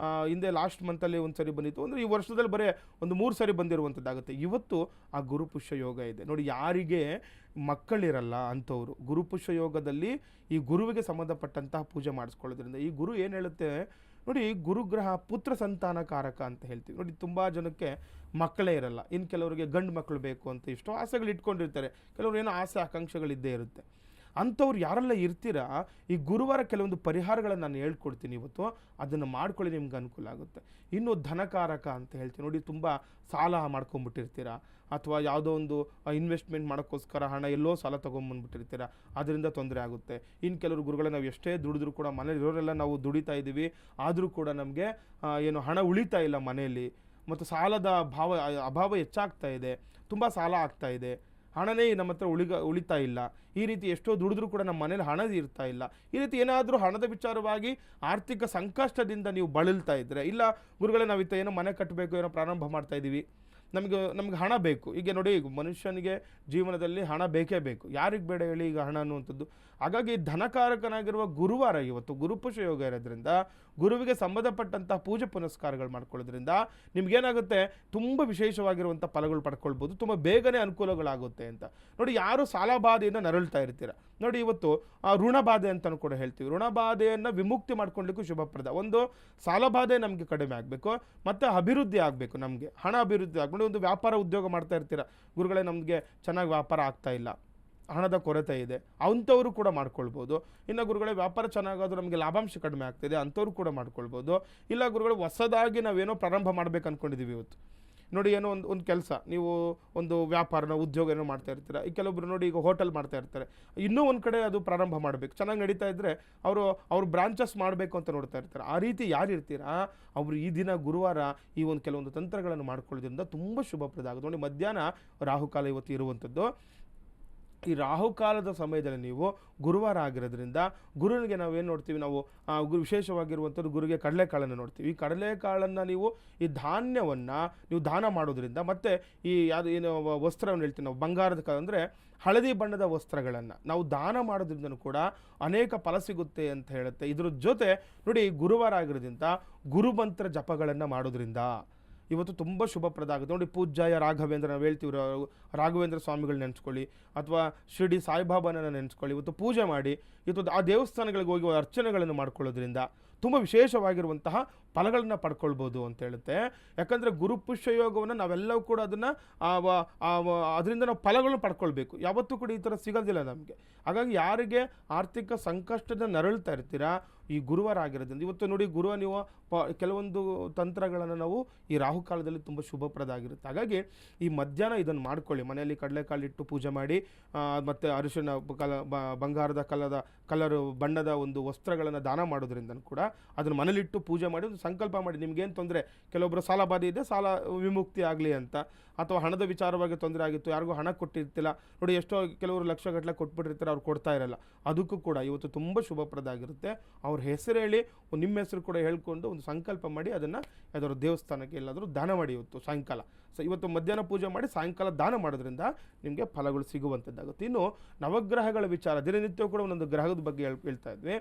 Speaker 2: ಹಿಂದೆ ಲಾಸ್ಟ್ ಮಂತಲ್ಲಿ ಒಂದು ಸರಿ ಬಂದಿತ್ತು, ಅಂದರೆ ಈ ವರ್ಷದಲ್ಲಿ ಬರೀ ಒಂದು 3 ಸರಿ ಬಂದಿರುವಂಥದ್ದಾಗುತ್ತೆ. ಇವತ್ತು ಆ ಗುರುಪುಷ್ಯ ಯೋಗ ಇದೆ ನೋಡಿ. ಯಾರಿಗೆ ಮಕ್ಕಳಿರಲ್ಲ ಅಂಥವ್ರು ಗುರುಪುಷ್ಯ ಯೋಗದಲ್ಲಿ ಈ ಗುರುವಿಗೆ ಸಂಬಂಧಪಟ್ಟಂತಹ ಪೂಜೆ ಮಾಡಿಸ್ಕೊಳ್ಳೋದ್ರಿಂದ ಈ ಗುರು ಏನು ಹೇಳುತ್ತೆ ನೋಡಿ, ಗುರುಗ್ರಹ ಪುತ್ರ ಸಂತಾನಕಾರಕ ಅಂತ ಹೇಳ್ತೀವಿ ನೋಡಿ. ತುಂಬ ಜನಕ್ಕೆ ಮಕ್ಕಳೇ ಇರಲ್ಲ, ಇನ್ನು ಕೆಲವರಿಗೆ ಗಂಡು ಮಕ್ಕಳು ಬೇಕು ಅಂತ ಎಷ್ಟೋ ಆಸೆಗಳು ಇಟ್ಕೊಂಡಿರ್ತಾರೆ, ಕೆಲವರು ಏನೋ ಆಸೆ ಆಕಾಂಕ್ಷೆಗಳಿದ್ದೇ ಇರುತ್ತೆ. ಅಂಥವ್ರು ಯಾರೆಲ್ಲ ಇರ್ತೀರಾ, ಈ ಗುರುವಾರ ಕೆಲವೊಂದು ಪರಿಹಾರಗಳನ್ನು ನಾನು ಹೇಳ್ಕೊಡ್ತೀನಿ ಇವತ್ತು, ಅದನ್ನು ಮಾಡ್ಕೊಳ್ಳಿ, ನಿಮ್ಗೆ ಅನುಕೂಲ ಆಗುತ್ತೆ. ಇನ್ನು ಧನಕಾರಕ ಅಂತ ಹೇಳ್ತೀನಿ ನೋಡಿ. ತುಂಬ ಸಾಲ ಮಾಡ್ಕೊಂಬಿಟ್ಟಿರ್ತೀರಾ, ಅಥವಾ ಯಾವುದೋ ಒಂದು ಇನ್ವೆಸ್ಟ್ಮೆಂಟ್ ಮಾಡೋಕ್ಕೋಸ್ಕರ ಹಣ ಎಲ್ಲೋ ಸಾಲ ತೊಗೊಂಬಂದ್ಬಿಟ್ಟಿರ್ತೀರ, ಅದರಿಂದ ತೊಂದರೆ ಆಗುತ್ತೆ. ಇನ್ನು ಕೆಲವರು ಗುರುಗಳೇ ನಾವು ಎಷ್ಟೇ ದುಡಿದ್ರೂ ಕೂಡ ಮನೇಲಿ ಇರೋರೆಲ್ಲ ನಾವು ದುಡಿತಾ ಇದ್ದೀವಿ, ಆದರೂ ಕೂಡ ನಮಗೆ ಏನು ಹಣ ಉಳಿತಾ ಇಲ್ಲ ಮನೆಯಲ್ಲಿ, ಮತ್ತು ಸಾಲದ ಅಭಾವ ಹೆಚ್ಚಾಗ್ತಾ ಇದೆ, ತುಂಬ ಸಾಲ ಆಗ್ತಾ ಇದೆ, ಹಣನೇ ನಮ್ಮ ಹತ್ರ ಉಳಿತಾ ಇಲ್ಲ. ಈ ರೀತಿ ಎಷ್ಟೋ ದುಡಿದ್ರೂ ಕೂಡ ನಮ್ಮ ಮನೇಲಿ ಹಣ ಇರ್ತಾ ಇಲ್ಲ. ಈ ರೀತಿ ಏನಾದರೂ ಹಣದ ವಿಚಾರವಾಗಿ ಆರ್ಥಿಕ ಸಂಕಷ್ಟದಿಂದ ನೀವು ಬಳಲ್ತಾ ಇದ್ದರೆ, ಇಲ್ಲ ಗುರುಗಳೇ ನಾವಿತ್ತ ಏನೋ ಮನೆ ಕಟ್ಟಬೇಕು, ಏನೋ ಪ್ರಾರಂಭ ಮಾಡ್ತಾ ಇದ್ದೀವಿ, ನಮಗೆ ಹಣ ಬೇಕು. ಈಗ ನೋಡಿ, ಈಗ ಮನುಷ್ಯನಿಗೆ ಜೀವನದಲ್ಲಿ ಹಣ ಬೇಕೇ ಬೇಕು, ಯಾರಿಗೆ ಬೇಡ ಹೇಳಿ ಈಗ ಹಣ ಅನ್ನುವಂಥದ್ದು. ಹಾಗಾಗಿ ಧನಕಾರಕನಾಗಿರುವ ಗುರುವಾರ ಇವತ್ತು ಗುರುಪುಷ್ಯ ಯೋಗ ಇರೋದ್ರಿಂದ ಗುರುವಿಗೆ ಸಂಬಂಧಪಟ್ಟಂತಹ ಪೂಜೆ ಪುನಸ್ಕಾರಗಳು ಮಾಡ್ಕೊಳ್ಳೋದ್ರಿಂದ ನಿಮ್ಗೇನಾಗುತ್ತೆ, ತುಂಬ ವಿಶೇಷವಾಗಿರುವಂಥ ಫಲಗಳು ಪಡ್ಕೊಳ್ಬೋದು, ತುಂಬ ಬೇಗನೆ ಅನುಕೂಲಗಳಾಗುತ್ತೆ ಅಂತ ನೋಡಿ. ಯಾರು ಸಾಲಬಾಧೆಯಿಂದ ನರಳ್ತಾ ಇರ್ತೀರ ನೋಡಿ, ಇವತ್ತು ಋಣಬಾಧೆ ಅಂತಲೂ ಕೂಡ ಹೇಳ್ತೀವಿ. ಋಣಬಾಧೆಯನ್ನು ವಿಮುಕ್ತಿ ಮಾಡ್ಕೊಳ್ಳಿಕ್ಕೂ ಶುಭಪ್ರದ. ಒಂದು ಸಾಲಬಾಧೆ ನಮಗೆ ಕಡಿಮೆ ಆಗಬೇಕು, ಮತ್ತು ಅಭಿವೃದ್ಧಿ ಆಗಬೇಕು, ನಮಗೆ ಹಣ ಅಭಿವೃದ್ಧಿ ಆಗ್ಬಿಟ್ಟು. ಒಂದು ವ್ಯಾಪಾರ ಉದ್ಯೋಗ ಮಾಡ್ತಾ ಇರ್ತೀರ, ಗುರುಗಳೇ ನಮಗೆ ಚೆನ್ನಾಗಿ ವ್ಯಾಪಾರ ಆಗ್ತಾ ಇಲ್ಲ, ಹಣದ ಕೊರತೆ ಇದೆ, ಅಂಥವರು ಕೂಡ ಮಾಡ್ಕೊಳ್ಬೋದು. ಇನ್ನು ಗುರುಗಳೇ ವ್ಯಾಪಾರ ಚೆನ್ನಾಗಾದರೂ ನಮಗೆ ಲಾಭಾಂಶ ಕಡಿಮೆ ಆಗ್ತಿದೆ, ಅಂಥವ್ರು ಕೂಡ ಮಾಡ್ಕೊಳ್ಬೋದು. ಇಲ್ಲ ಗುರುಗಳು ಹೊಸದಾಗಿ ನಾವೇನೋ ಪ್ರಾರಂಭ ಮಾಡ್ಬೇಕು ಅಂದ್ಕೊಂಡಿದ್ದೀವಿ ಇವತ್ತು ನೋಡಿ, ಏನೋ ಒಂದು ಕೆಲಸ, ನೀವು ಒಂದು ವ್ಯಾಪಾರನ ಉದ್ಯೋಗ ಏನೋ ಮಾಡ್ತಾ ಇರ್ತೀರ. ಈ ಕೆಲವೊಬ್ರು ನೋಡಿ ಈಗ ಹೋಟೆಲ್ ಮಾಡ್ತಾ ಇರ್ತಾರೆ, ಇನ್ನೂ ಒಂದು ಕಡೆ ಅದು ಪ್ರಾರಂಭ ಮಾಡಬೇಕು, ಚೆನ್ನಾಗಿ ನಡೀತಾ ಇದ್ದರೆ ಅವರು ಬ್ರಾಂಚಸ್ ಮಾಡಬೇಕು ಅಂತ ನೋಡ್ತಾ ಇರ್ತಾರೆ. ಆ ರೀತಿ ಯಾರು ಇರ್ತೀರಾ ಅವರು ಈ ದಿನ ಗುರುವಾರ ಈ ಒಂದು ಕೆಲವೊಂದು ತಂತ್ರಗಳನ್ನು ಮಾಡ್ಕೊಳ್ಳೋದ್ರಿಂದ ತುಂಬ ಶುಭಪ್ರದ ಆಗುತ್ತೆ ನೋಡಿ. ಮಧ್ಯಾಹ್ನ ರಾಹುಕಾಲ ಇವತ್ತು ಇರುವಂಥದ್ದು. ಈ ರಾಹುಕಾಲದ ಸಮಯದಲ್ಲಿ ನೀವು ಗುರುವಾರ ಆಗಿರೋದ್ರಿಂದ ಗುರುವಿಗೆ ನಾವೇನು ನೋಡ್ತೀವಿ, ನಾವು ವಿಶೇಷವಾಗಿರುವಂಥದ್ದು ಗುರುಗೆ ಕಡಲೆಕಾಳನ್ನು ನೋಡ್ತೀವಿ. ಈ ಕಡಲೆಕಾಳನ್ನು ನೀವು ಈ ಧಾನ್ಯವನ್ನು ನೀವು ದಾನ ಮಾಡೋದ್ರಿಂದ, ಮತ್ತು ಈ ಏನು ವಸ್ತ್ರವನ್ನು ಹೇಳ್ತೀವಿ ನಾವು ಬಂಗಾರದ ಅಂದರೆ ಹಳದಿ ಬಣ್ಣದ ವಸ್ತ್ರಗಳನ್ನು ನಾವು ದಾನ ಮಾಡೋದ್ರಿಂದನೂ ಕೂಡ ಅನೇಕ ಫಲ ಸಿಗುತ್ತೆ ಅಂತ ಹೇಳುತ್ತೆ. ಇದ್ರ ಜೊತೆ ನೋಡಿ, ಗುರುವಾರ ಆಗಿರೋದ್ರಿಂದ ಗುರುಮಂತ್ರ ಜಪಗಳನ್ನು ಮಾಡೋದ್ರಿಂದ ಇವತ್ತು ತುಂಬ ಶುಭಪ್ರದ ಆಗುತ್ತೆ ನೋಡಿ. ಪೂಜ್ಯಾಯ ರಾಘವೇಂದ್ರ ನಾವು ಹೇಳ್ತೀವಿ, ರಾಘವೇಂದ್ರ ಸ್ವಾಮಿಗಳು ನೆನೆಸ್ಕೊಳ್ಳಿ, ಅಥವಾ ಶಿರ್ಡಿ ಸಾಯಿಬಾಬಾನ ನೆನೆಸ್ಕೊಳ್ಳಿ, ಇವತ್ತು ಪೂಜೆ ಮಾಡಿ, ಇವತ್ತು ಆ ದೇವಸ್ಥಾನಗಳಿಗೆ ಹೋಗಿ ಅರ್ಚನೆಗಳನ್ನು ಮಾಡ್ಕೊಳ್ಳೋದ್ರಿಂದ ತುಂಬ ವಿಶೇಷವಾಗಿರುವಂತಹ ಫಲಗಳನ್ನು ಪಡ್ಕೊಳ್ಬೋದು ಅಂತ ಹೇಳುತ್ತೆ. ಯಾಕಂದರೆ ಗುರುಪುಷ್ಯ ಯೋಗವನ್ನು ನಾವೆಲ್ಲವೂ ಕೂಡ ಅದರಿಂದ ನಾವು ಫಲಗಳನ್ನು ಪಡ್ಕೊಳ್ಬೇಕು. ಯಾವತ್ತೂ ಕೂಡ ಈ ಥರ ಸಿಗೋದಿಲ್ಲ ನಮಗೆ. ಹಾಗಾಗಿ ಯಾರಿಗೆ ಆರ್ಥಿಕ ಸಂಕಷ್ಟದ ನರಳ್ತಾ ಇರ್ತೀರಾ, ಈ ಗುರುವಾರ ಆಗಿರೋದ್ರಿಂದ ಇವತ್ತು ನೋಡಿ, ಗುರುವ ನೀವು ಕೆಲವೊಂದು ತಂತ್ರಗಳನ್ನು ನಾವು ಈ ರಾಹುಕಾಲದಲ್ಲಿ ತುಂಬ ಶುಭಪ್ರದ ಆಗಿರುತ್ತೆ. ಹಾಗಾಗಿ ಈ ಮಧ್ಯಾಹ್ನ ಇದನ್ನು ಮಾಡ್ಕೊಳ್ಳಿ, ಮನೆಯಲ್ಲಿ ಕಡಲೆಕಾಳಿಟ್ಟು ಪೂಜೆ ಮಾಡಿ, ಮತ್ತು ಅರಿಶಿನ ಬಂಗಾರದ ಕಲರು ಬಣ್ಣದ ಒಂದು ವಸ್ತ್ರಗಳನ್ನು ದಾನ ಮಾಡೋದ್ರಿಂದ ಕೂಡ ಅದನ್ನು ಮನೇಲಿಟ್ಟು ಪೂಜೆ ಮಾಡಿ ಒಂದು ಸಂಕಲ್ಪ ಮಾಡಿ. ನಿಮ್ಗೇನು ತೊಂದರೆ, ಕೆಲವೊಬ್ಬರು ಸಾಲ ಬಾಧೆ ಇದೆ, ಸಾಲ ವಿಮುಕ್ತಿ ಆಗಲಿ ಅಂತ, ಅಥವಾ ಹಣದ ವಿಚಾರವಾಗಿ ತೊಂದರೆ ಆಗಿತ್ತು, ಯಾರಿಗೂ ಹಣ ಕೊಟ್ಟಿರ್ತಿಲ್ಲ ನೋಡಿ, ಎಷ್ಟೋ ಕೆಲವರು ಲಕ್ಷಗಟ್ಟಲೆ ಕೊಟ್ಬಿಟ್ಟಿರ್ತಾರೆ, ಅವ್ರು ಕೊಡ್ತಾ ಇರಲ್ಲ, ಅದಕ್ಕೂ ಕೂಡ ಇವತ್ತು ತುಂಬ ಶುಭಪ್ರದ ಆಗಿರುತ್ತೆ. ಅವ್ರ ಹೆಸರು ಹೇಳಿ, ನಿಮ್ಮ ಹೆಸರು ಕೂಡ ಹೇಳ್ಕೊಂಡು ಒಂದು ಸಂಕಲ್ಪ ಮಾಡಿ ಅದನ್ನು ಯಾವ್ದಾದ್ರು ದೇವಸ್ಥಾನಕ್ಕೆ ಎಲ್ಲಾದರೂ ದಾನ ಮಾಡಿ ಇವತ್ತು ಸಾಯಂಕಾಲ. ಇವತ್ತು ಮಧ್ಯಾಹ್ನ ಪೂಜೆ ಮಾಡಿ ಸಾಯಂಕಾಲ ದಾನ ಮಾಡೋದ್ರಿಂದ ನಿಮಗೆ ಫಲಗಳು ಸಿಗುವಂಥದ್ದಾಗುತ್ತೆ. ಇನ್ನು ನವಗ್ರಹಗಳ ವಿಚಾರ, ದಿನನಿತ್ಯವೂ ಕೂಡ ಒಂದೊಂದು ಗ್ರಹದ ಬಗ್ಗೆ ಹೇಳ್ತಾ ಇದ್ವಿ.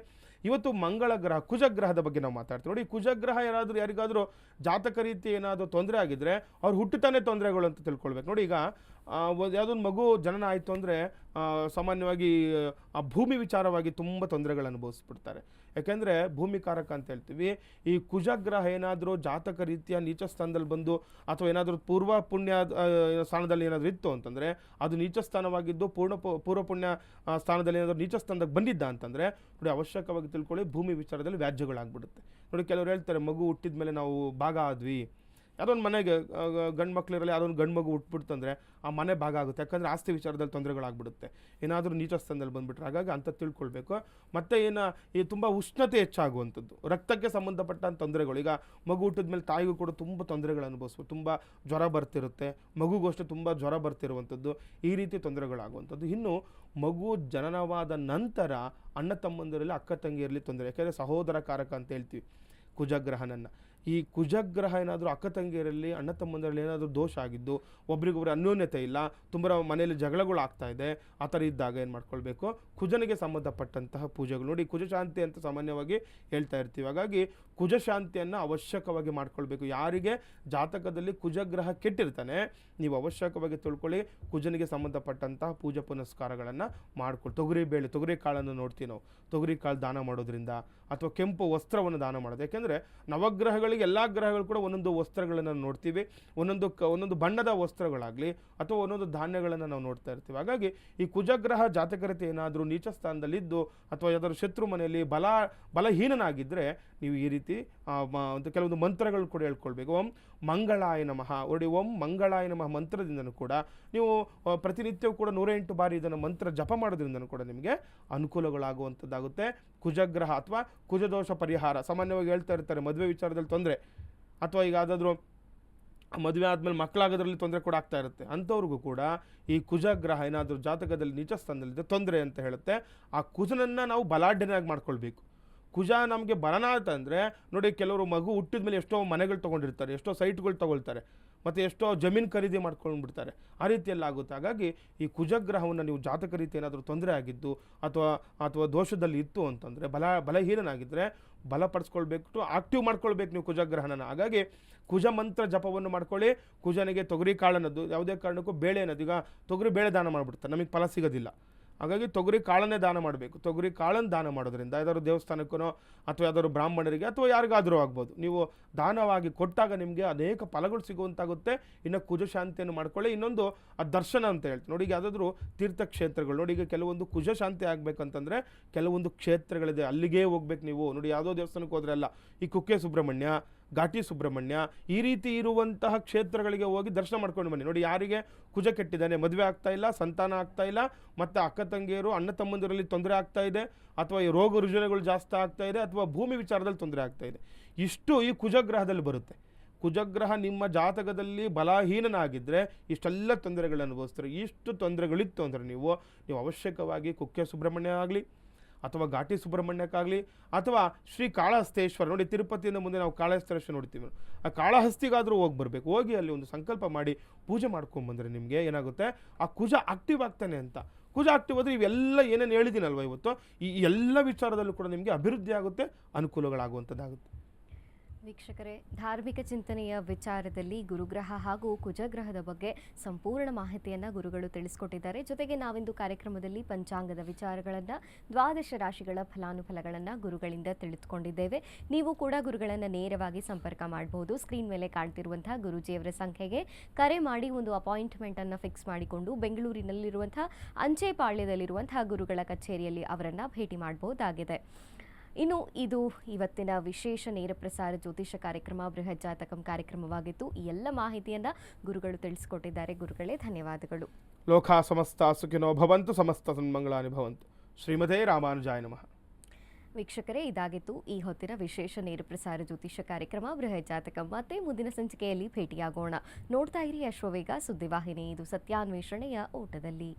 Speaker 2: ಇವತ್ತು ಮಂಗಳ ಗ್ರಹ, ಕುಜಗ್ರಹದ ಬಗ್ಗೆ ನಾವು ಮಾತಾಡ್ತೀವಿ ನೋಡಿ. ಕುಜಗ್ರಹ ಯಾರಿಗಾದರೂ ಜಾತಕ ರೀತಿ ಏನಾದರೂ ತೊಂದರೆ ಆಗಿದ್ರೆ ಅವ್ರು ಹುಟ್ಟುತ್ತಾನೆ ತೊಂದರೆಗಳು ಅಂತ ತಿಳ್ಕೊಳ್ಬೇಕು ನೋಡಿ. ಈಗ ಯಾವುದೊಂದು ಮಗು ಜನನ ಆಯಿತು ಅಂದರೆ ಸಾಮಾನ್ಯವಾಗಿ ಆ ಭೂಮಿ ವಿಚಾರವಾಗಿ ತುಂಬ ತೊಂದರೆಗಳು ಅನುಭವಿಸ್ಬಿಡ್ತಾರೆ. ಯಾಕೆಂದರೆ ಭೂಮಿಕಾರಕ ಅಂತ ಹೇಳ್ತೀವಿ. ಈ ಕುಜಗ್ರಹ ಏನಾದರೂ ಜಾತಕ ರೀತಿಯ ನೀಚ ಸ್ಥಾನದಲ್ಲಿ ಬಂದು, ಅಥವಾ ಏನಾದರೂ ಪೂರ್ವ ಪುಣ್ಯ ಸ್ಥಾನದಲ್ಲಿ ಏನಾದರೂ ಇತ್ತು ಅಂತಂದರೆ ಅದು ನೀಚ ಸ್ಥಾನವಾಗಿದ್ದು ಪೂರ್ವ ಪುಣ್ಯ ಸ್ಥಾನದಲ್ಲಿ ಏನಾದರೂ ನೀಚ ಸ್ಥಾನದಾಗ ಬಂದಿದ್ದ ಅಂತಂದರೆ ನೋಡಿ, ಅವಶ್ಯಕವಾಗಿ ತಿಳ್ಕೊಳ್ಳಿ, ಭೂಮಿ ವಿಚಾರದಲ್ಲಿ ವ್ಯಾಜ್ಯಗಳಾಗ್ಬಿಡುತ್ತೆ ನೋಡಿ. ಕೆಲವರು ಹೇಳ್ತಾರೆ, ಮಗು ಹುಟ್ಟಿದ ಮೇಲೆ ನಾವು ಭಾಗ ಆದ್ವಿ, ಯಾವುದೊಂದು ಮನೆಗೆ ಗಂಡು ಮಕ್ಕಳಿರಲಿ, ಯಾವುದೊಂದು ಗಂಡು ಮಗು ಹುಟ್ಬಿಡ್ತಂದರೆ ಆ ಮನೆ ಭಾಗ ಆಗುತ್ತೆ. ಯಾಕಂದರೆ ಆಸ್ತಿ ವಿಚಾರದಲ್ಲಿ ತೊಂದರೆಗಳಾಗ್ಬಿಡುತ್ತೆ, ಏನಾದರೂ ನೀಚ ಸ್ಥಾನದಲ್ಲಿ ಬಂದುಬಿಟ್ರೆ. ಹಾಗಾಗಿ ಅಂತ ತಿಳ್ಕೊಳ್ಬೇಕು. ಮತ್ತು ಈ ತುಂಬ ಉಷ್ಣತೆ ಹೆಚ್ಚಾಗುವಂಥದ್ದು, ರಕ್ತಕ್ಕೆ ಸಂಬಂಧಪಟ್ಟಂಥ ತೊಂದರೆಗಳು. ಈಗ ಮಗು ಹುಟ್ಟಿದ ಮೇಲೆ ತಾಯಿಗೂ ಕೂಡ ತುಂಬ ತೊಂದರೆಗಳು ಅನುಭವಿಸ್ಬೋದು, ತುಂಬ ಜ್ವರ ಬರ್ತಿರುತ್ತೆ, ಮಗುಗೂ ಅಷ್ಟೇ ತುಂಬ ಜ್ವರ ಬರ್ತಿರುವಂಥದ್ದು, ಈ ರೀತಿ ತೊಂದರೆಗಳಾಗುವಂಥದ್ದು. ಇನ್ನು ಮಗು ಜನನವಾದ ನಂತರ ಅಣ್ಣ ತಮ್ಮಂದಿರಲ್ಲಿ, ಅಕ್ಕ ತಂಗಿಯರಲ್ಲಿ ತೊಂದರೆ, ಯಾಕೆಂದರೆ ಸಹೋದರ ಕಾರಕ ಅಂತ ಹೇಳ್ತೀವಿ ಕುಜಗ್ರಹನನ್ನು. ಈ ಕುಜಗ್ರಹ ಏನಾದರೂ ಅಕ್ಕ ತಂಗಿಯರಲ್ಲಿ ಅಣ್ಣ ತಮ್ಮಂದರಲ್ಲಿ ಏನಾದರೂ ದೋಷ ಆಗಿದ್ದು ಒಬ್ರಿಗೊಬ್ರು ಅನ್ಯೋನ್ಯತೆ ಇಲ್ಲ, ತುಂಬ ಮನೆಯಲ್ಲಿ ಜಗಳಗಳು ಆಗ್ತಾ ಇದೆ, ಆ ಥರ ಇದ್ದಾಗ ಏನು ಮಾಡ್ಕೊಳ್ಬೇಕು, ಕುಜನಿಗೆ ಸಂಬಂಧಪಟ್ಟಂತಹ ಪೂಜೆಗಳು. ನೋಡಿ, ಕುಜ ಶಾಂತಿ ಅಂತ ಸಾಮಾನ್ಯವಾಗಿ ಹೇಳ್ತಾ ಇರ್ತೀವಿ. ಹಾಗಾಗಿ ಕುಜ ಶಾಂತಿಯನ್ನು ಅವಶ್ಯಕವಾಗಿ ಮಾಡ್ಕೊಳ್ಬೇಕು. ಯಾರಿಗೆ ಜಾತಕದಲ್ಲಿ ಕುಜಗ್ರಹ ಕೆಟ್ಟಿರ್ತಾನೆ, ನೀವು ಅವಶ್ಯಕವಾಗಿ ತಿಳ್ಕೊಳ್ಳಿ, ಕುಜನಿಗೆ ಸಂಬಂಧಪಟ್ಟಂತಹ ಪೂಜೆ ಪುನಸ್ಕಾರಗಳನ್ನು ಮಾಡ್ಕೊಳ್ಳಿ. ತೊಗರಿ ಕಾಳನ್ನು ನೋಡ್ತೀವಿ ನಾವು, ತೊಗರಿ ಕಾಳು ದಾನ ಮಾಡೋದ್ರಿಂದ, ಅಥವಾ ಕೆಂಪು ವಸ್ತ್ರವನ್ನು ದಾನ ಮಾಡೋದು. ಯಾಕೆಂದರೆ ನವಗ್ರಹಗಳಿಗೆ ಎಲ್ಲ ಗ್ರಹಗಳು ಕೂಡ ಒಂದೊಂದು ವಸ್ತ್ರಗಳನ್ನು ನೋಡ್ತೀವಿ, ಒಂದೊಂದು ಬಣ್ಣದ ವಸ್ತ್ರಗಳಾಗಲಿ ಅಥವಾ ಒಂದೊಂದು ಧಾನ್ಯಗಳನ್ನು ನಾವು ನೋಡ್ತಾ ಇರ್ತೀವಿ. ಹಾಗಾಗಿ ಈ ಕುಜಗ್ರಹ ಜಾತಕರತೆ ಏನಾದರೂ ನೀಚ ಸ್ಥಾನದಲ್ಲಿದ್ದು ಅಥವಾ ಯಾವ್ದಾದ್ರು ಶತ್ರು ಮನೆಯಲ್ಲಿ ಬಲಹೀನನಾಗಿದ್ದರೆ ನೀವು ಈ ರೀತಿ ಕೆಲವೊಂದು ಮಂತ್ರಗಳು ಕೂಡ ಹೇಳ್ಕೊಳ್ಬೇಕು. ಓಂ ಮಂಗಳಾಯ ನಮಃ, ಓಂ ಮಂಗಳಾಯ ನಮಃ ಮಂತ್ರದಿಂದನೂ ಕೂಡ ನೀವು ಪ್ರತಿನಿತ್ಯವೂ ಕೂಡ 108 ಬಾರಿ ಇದನ್ನು ಮಂತ್ರ ಜಪ ಮಾಡೋದ್ರಿಂದನೂ ಕೂಡ ನಿಮಗೆ ಅನುಕೂಲಗಳಾಗುವಂಥದ್ದಾಗುತ್ತೆ. ಕುಜಗ್ರಹ ಅಥವಾ ಕುಜದೋಷ ಪರಿಹಾರ ಸಾಮಾನ್ಯವಾಗಿ ಹೇಳ್ತಾ ಇರ್ತಾರೆ, ಮದುವೆ ವಿಚಾರದಲ್ಲಿ ತೊಂದರೆ ಅಥವಾ ಈಗ ಯಾವುದಾದ್ರೂ ಮದುವೆ ಆದಮೇಲೆ ಮಕ್ಕಳಾಗೋದ್ರಲ್ಲಿ ತೊಂದರೆ ಕೂಡ ಆಗ್ತಾ ಇರುತ್ತೆ. ಅಂಥವ್ರಿಗೂ ಕೂಡ ಈ ಕುಜಗ್ರಹ ಏನಾದರೂ ಜಾತಕದಲ್ಲಿ ನೀಚ ಸ್ಥಾನದಲ್ಲಿದೆ, ತೊಂದರೆ ಅಂತ ಹೇಳುತ್ತೆ. ಆ ಕುಜನನ್ನು ನಾವು ಬಲಾಢ್ಯನಾಗಿ ಮಾಡ್ಕೊಳ್ಬೇಕು. ಕುಜ ನಮಗೆ ಬಲನಾಥ ಅಂದರೆ ನೋಡಿ, ಕೆಲವರು ಮಗು ಹುಟ್ಟಿದ ಮೇಲೆ ಎಷ್ಟೋ ಮನೆಗಳು ತೊಗೊಂಡಿರ್ತಾರೆ, ಎಷ್ಟೋ ಸೈಟ್ಗಳು ತೊಗೊಳ್ತಾರೆ, ಮತ್ತು ಎಷ್ಟೋ ಜಮೀನು ಖರೀದಿ ಮಾಡ್ಕೊಂಡ್ಬಿಡ್ತಾರೆ. ಆ ರೀತಿಯೆಲ್ಲ ಆಗುತ್ತೆ. ಹಾಗಾಗಿ ಈ ಕುಜಗ್ರಹವನ್ನು ನೀವು ಜಾತಕ ರೀತಿ ಏನಾದರೂ ತೊಂದರೆ ಆಗಿದ್ದು ಅಥವಾ ದೋಷದಲ್ಲಿ ಇತ್ತು ಅಂತಂದರೆ, ಬಲಹೀನನಾಗಿದ್ದರೆ ಬಲಪಡಿಸ್ಕೊಳ್ಬೇಕು, ಆಕ್ಟಿವ್ ಮಾಡ್ಕೊಳ್ಬೇಕು ನೀವು ಕುಜಗ್ರಹನ. ಹಾಗಾಗಿ ಕುಜ ಮಂತ್ರ ಜಪವನ್ನು ಮಾಡ್ಕೊಳ್ಳಿ. ಕುಜನಿಗೆ ತೊಗರಿ ಕಾಳನ್ನದು, ಯಾವುದೇ ಕಾರಣಕ್ಕೂ ಬೇಳೆ ಅನ್ನೋದು, ಈಗ ತೊಗರಿ ಬೇಳೆ ದಾನ ಮಾಡಿಬಿಡ್ತಾರೆ, ನಮಗೆ ಫಲ ಸಿಗೋದಿಲ್ಲ. ಹಾಗಾಗಿ ತೊಗರಿ ಕಾಳನ್ನೇ ದಾನ ಮಾಡಬೇಕು. ತೊಗರಿ ಕಾಳನ್ನು ದಾನ ಮಾಡೋದ್ರಿಂದ ಯಾವ್ದಾದ್ರು ದೇವಸ್ಥಾನಕ್ಕೂ ಅಥವಾ ಯಾವ್ದಾದ್ರು ಬ್ರಾಹ್ಮಣರಿಗೆ ಅಥವಾ ಯಾರಿಗಾದರೂ ಆಗ್ಬೋದು, ನೀವು ದಾನವಾಗಿ ಕೊಟ್ಟಾಗ ನಿಮಗೆ ಅನೇಕ ಫಲಗಳು ಸಿಗುವಂತಾಗುತ್ತೆ. ಇನ್ನು ಕುಜ ಶಾಂತಿಯನ್ನು ಮಾಡ್ಕೊಳ್ಳಿ. ಇನ್ನೊಂದು ಆ ದರ್ಶನ ಅಂತ ಹೇಳ್ತೀವಿ ನೋಡಿ, ಈಗ ಯಾವುದಾದ್ರೂ ತೀರ್ಥಕ್ಷೇತ್ರಗಳು ನೋಡಿ, ಈಗ ಕೆಲವೊಂದು ಕುಜ ಶಾಂತಿ ಆಗಬೇಕಂತಂದರೆ ಕೆಲವೊಂದು ಕ್ಷೇತ್ರಗಳಿದೆ, ಅಲ್ಲಿಗೇ ಹೋಗ್ಬೇಕು ನೀವು. ನೋಡಿ, ಯಾವುದೋ ದೇವಸ್ಥಾನಕ್ಕೆ ಹೋದ್ರೆ ಅಲ್ಲ, ಈ ಕುಕ್ಕೆ ಸುಬ್ರಹ್ಮಣ್ಯ, ಘಾಟಿ ಸುಬ್ರಹ್ಮಣ್ಯ, ಈ ರೀತಿ ಇರುವಂತಹ ಕ್ಷೇತ್ರಗಳಿಗೆ ಹೋಗಿ ದರ್ಶನ ಮಾಡ್ಕೊಂಡು ಬನ್ನಿ. ನೋಡಿ, ಯಾರಿಗೆ ಕುಜ ಕೆಟ್ಟಿದ್ದಾನೆ, ಮದುವೆ ಆಗ್ತಾ ಇಲ್ಲ, ಸಂತಾನ ಆಗ್ತಾ ಇಲ್ಲ, ಮತ್ತು ಅಕ್ಕ ತಂಗಿಯರು ಅಣ್ಣ ತಮ್ಮಂದಿರಲ್ಲಿ ತೊಂದರೆ ಆಗ್ತಾ ಇದೆ, ಅಥವಾ ಈ ರೋಗ ರುಜಿನಗಳು ಜಾಸ್ತಿ ಆಗ್ತಾ ಇದೆ, ಅಥವಾ ಭೂಮಿ ವಿಚಾರದಲ್ಲಿ ತೊಂದರೆ ಆಗ್ತಾ ಇದೆ, ಇಷ್ಟು ಈ ಕುಜಗ್ರಹದಲ್ಲಿ ಬರುತ್ತೆ. ಕುಜಗ್ರಹ ನಿಮ್ಮ ಜಾತಕದಲ್ಲಿ ಬಲಹೀನನಾಗಿದ್ದರೆ ಇಷ್ಟೆಲ್ಲ ತೊಂದರೆಗಳನ್ನು ಅನುಭವಿಸ್ತಾರೆ. ಇಷ್ಟು ತೊಂದರೆಗಳಿತ್ತು ಅಂದರೆ ನೀವು ಅವಶ್ಯಕವಾಗಿ ಕುಕ್ಕೆ ಸುಬ್ರಹ್ಮಣ್ಯ ಆಗಲಿ ಅಥವಾ ಘಾಟಿ ಸುಬ್ರಹ್ಮಣ್ಯಕ್ಕಾಗಲಿ ಅಥವಾ ಶ್ರೀ ಕಾಳಹಸ್ತೇಶ್ವರ, ನೋಡಿ ತಿರುಪತಿಯಿಂದ ಮುಂದೆ ನಾವು ಕಾಳಹಸ್ತೇಶ್ವರ ನೋಡ್ತೀವಿ, ಆ ಕಾಳಹಸ್ತಿಗಾದರೂ ಹೋಗಿ ಬರಬೇಕು. ಹೋಗಿ ಅಲ್ಲಿ ಒಂದು ಸಂಕಲ್ಪ ಮಾಡಿ ಪೂಜೆ ಮಾಡ್ಕೊಂಬಂದರೆ ನಿಮಗೆ ಏನಾಗುತ್ತೆ, ಆ ಕುಜ ಆಕ್ಟಿವ್ ಆಗ್ತಾನೆ ಅಂತ. ಕುಜ ಆಕ್ಟಿವ್ ಆದರೆ ಇವೆಲ್ಲ ಏನೇನು ಹೇಳಿದ್ದೀನಲ್ವ ಇವತ್ತು, ಈ ಎಲ್ಲ ವಿಚಾರದಲ್ಲೂ ಕೂಡ ನಿಮಗೆ ಅಭಿವೃದ್ಧಿ ಆಗುತ್ತೆ, ಅನುಕೂಲಗಳಾಗುವಂಥದ್ದಾಗುತ್ತೆ.
Speaker 1: ವೀಕ್ಷಕರೇ, ಧಾರ್ಮಿಕ ಚಿಂತನೆಯ ವಿಚಾರದಲ್ಲಿ ಗುರುಗ್ರಹ ಹಾಗೂ ಕುಜಗ್ರಹದ ಬಗ್ಗೆ ಸಂಪೂರ್ಣ ಮಾಹಿತಿಯನ್ನು ಗುರುಗಳು ತಿಳಿಸ್ಕೊಟ್ಟಿದ್ದಾರೆ. ಜೊತೆಗೆ ನಾವಿಂದು ಕಾರ್ಯಕ್ರಮದಲ್ಲಿ ಪಂಚಾಂಗದ ವಿಚಾರಗಳನ್ನು, ದ್ವಾದಶ ರಾಶಿಗಳ ಫಲಾನುಫಲಗಳನ್ನು ಗುರುಗಳಿಂದ ತಿಳಿದುಕೊಂಡಿದ್ದೇವೆ. ನೀವು ಕೂಡ ಗುರುಗಳನ್ನು ನೇರವಾಗಿ ಸಂಪರ್ಕ ಮಾಡಬಹುದು. ಸ್ಕ್ರೀನ್ ಮೇಲೆ ಕಾಣ್ತಿರುವಂತಹ ಗುರೂಜಿಯವರ ಸಂಖ್ಯೆಗೆ ಕರೆ ಮಾಡಿ ಒಂದು ಅಪಾಯಿಂಟ್ಮೆಂಟನ್ನು ಫಿಕ್ಸ್ ಮಾಡಿಕೊಂಡು ಬೆಂಗಳೂರಿನಲ್ಲಿರುವಂತಹ ಅಂಚೆಪಾಳ್ಯದಲ್ಲಿರುವಂತಹ ಗುರುಗಳ ಕಚೇರಿಯಲ್ಲಿ ಅವರನ್ನು ಭೇಟಿ ಮಾಡಬಹುದಾಗಿದೆ. ಇನ್ನು ಇದು ಇವತ್ತಿನ ವಿಶೇಷ ನೇರ ಪ್ರಸಾರ ಜ್ಯೋತಿಷ ಕಾರ್ಯಕ್ರಮ ಬೃಹತ್ ಜಾತಕಂ ಕಾರ್ಯಕ್ರಮವಾಗಿತ್ತು. ಈ ಎಲ್ಲ ಮಾಹಿತಿಯನ್ನು ಗುರುಗಳು ತಿಳಿಸಿಕೊಟ್ಟಿದ್ದಾರೆ. ಗುರುಗಳೇ, ಧನ್ಯವಾದಗಳು.
Speaker 2: ಲೋಕ ಸಮಸ್ತ ಸುಖಿನೋ ಭವಂತು, ಸಮಸ್ತ ಸನ್ಮಂಗಳಾನಿ ಭವಂತು. ಶ್ರೀಮತೇ ರಾಮಾನುಜಾಯ ನಮಃ.
Speaker 1: ವೀಕ್ಷಕರೇ, ಇದಾಗಿತ್ತು ಈ ಹೊತ್ತಿನ ವಿಶೇಷ ನೇರ ಪ್ರಸಾರ ಜ್ಯೋತಿಷ ಕಾರ್ಯಕ್ರಮ ಬೃಹತ್ ಜಾತಕಂ. ಮತ್ತೆ ಮುಂದಿನ ಸಂಚಿಕೆಯಲ್ಲಿ ಭೇಟಿಯಾಗೋಣ. ನೋಡ್ತಾ ಇರಿ ಅಶ್ವವೇಗ ಸುದ್ದಿವಾಹಿನಿ. ಇದು ಸತ್ಯಾನ್ವೇಷಣೆಯ ಓಟದಲ್ಲಿ.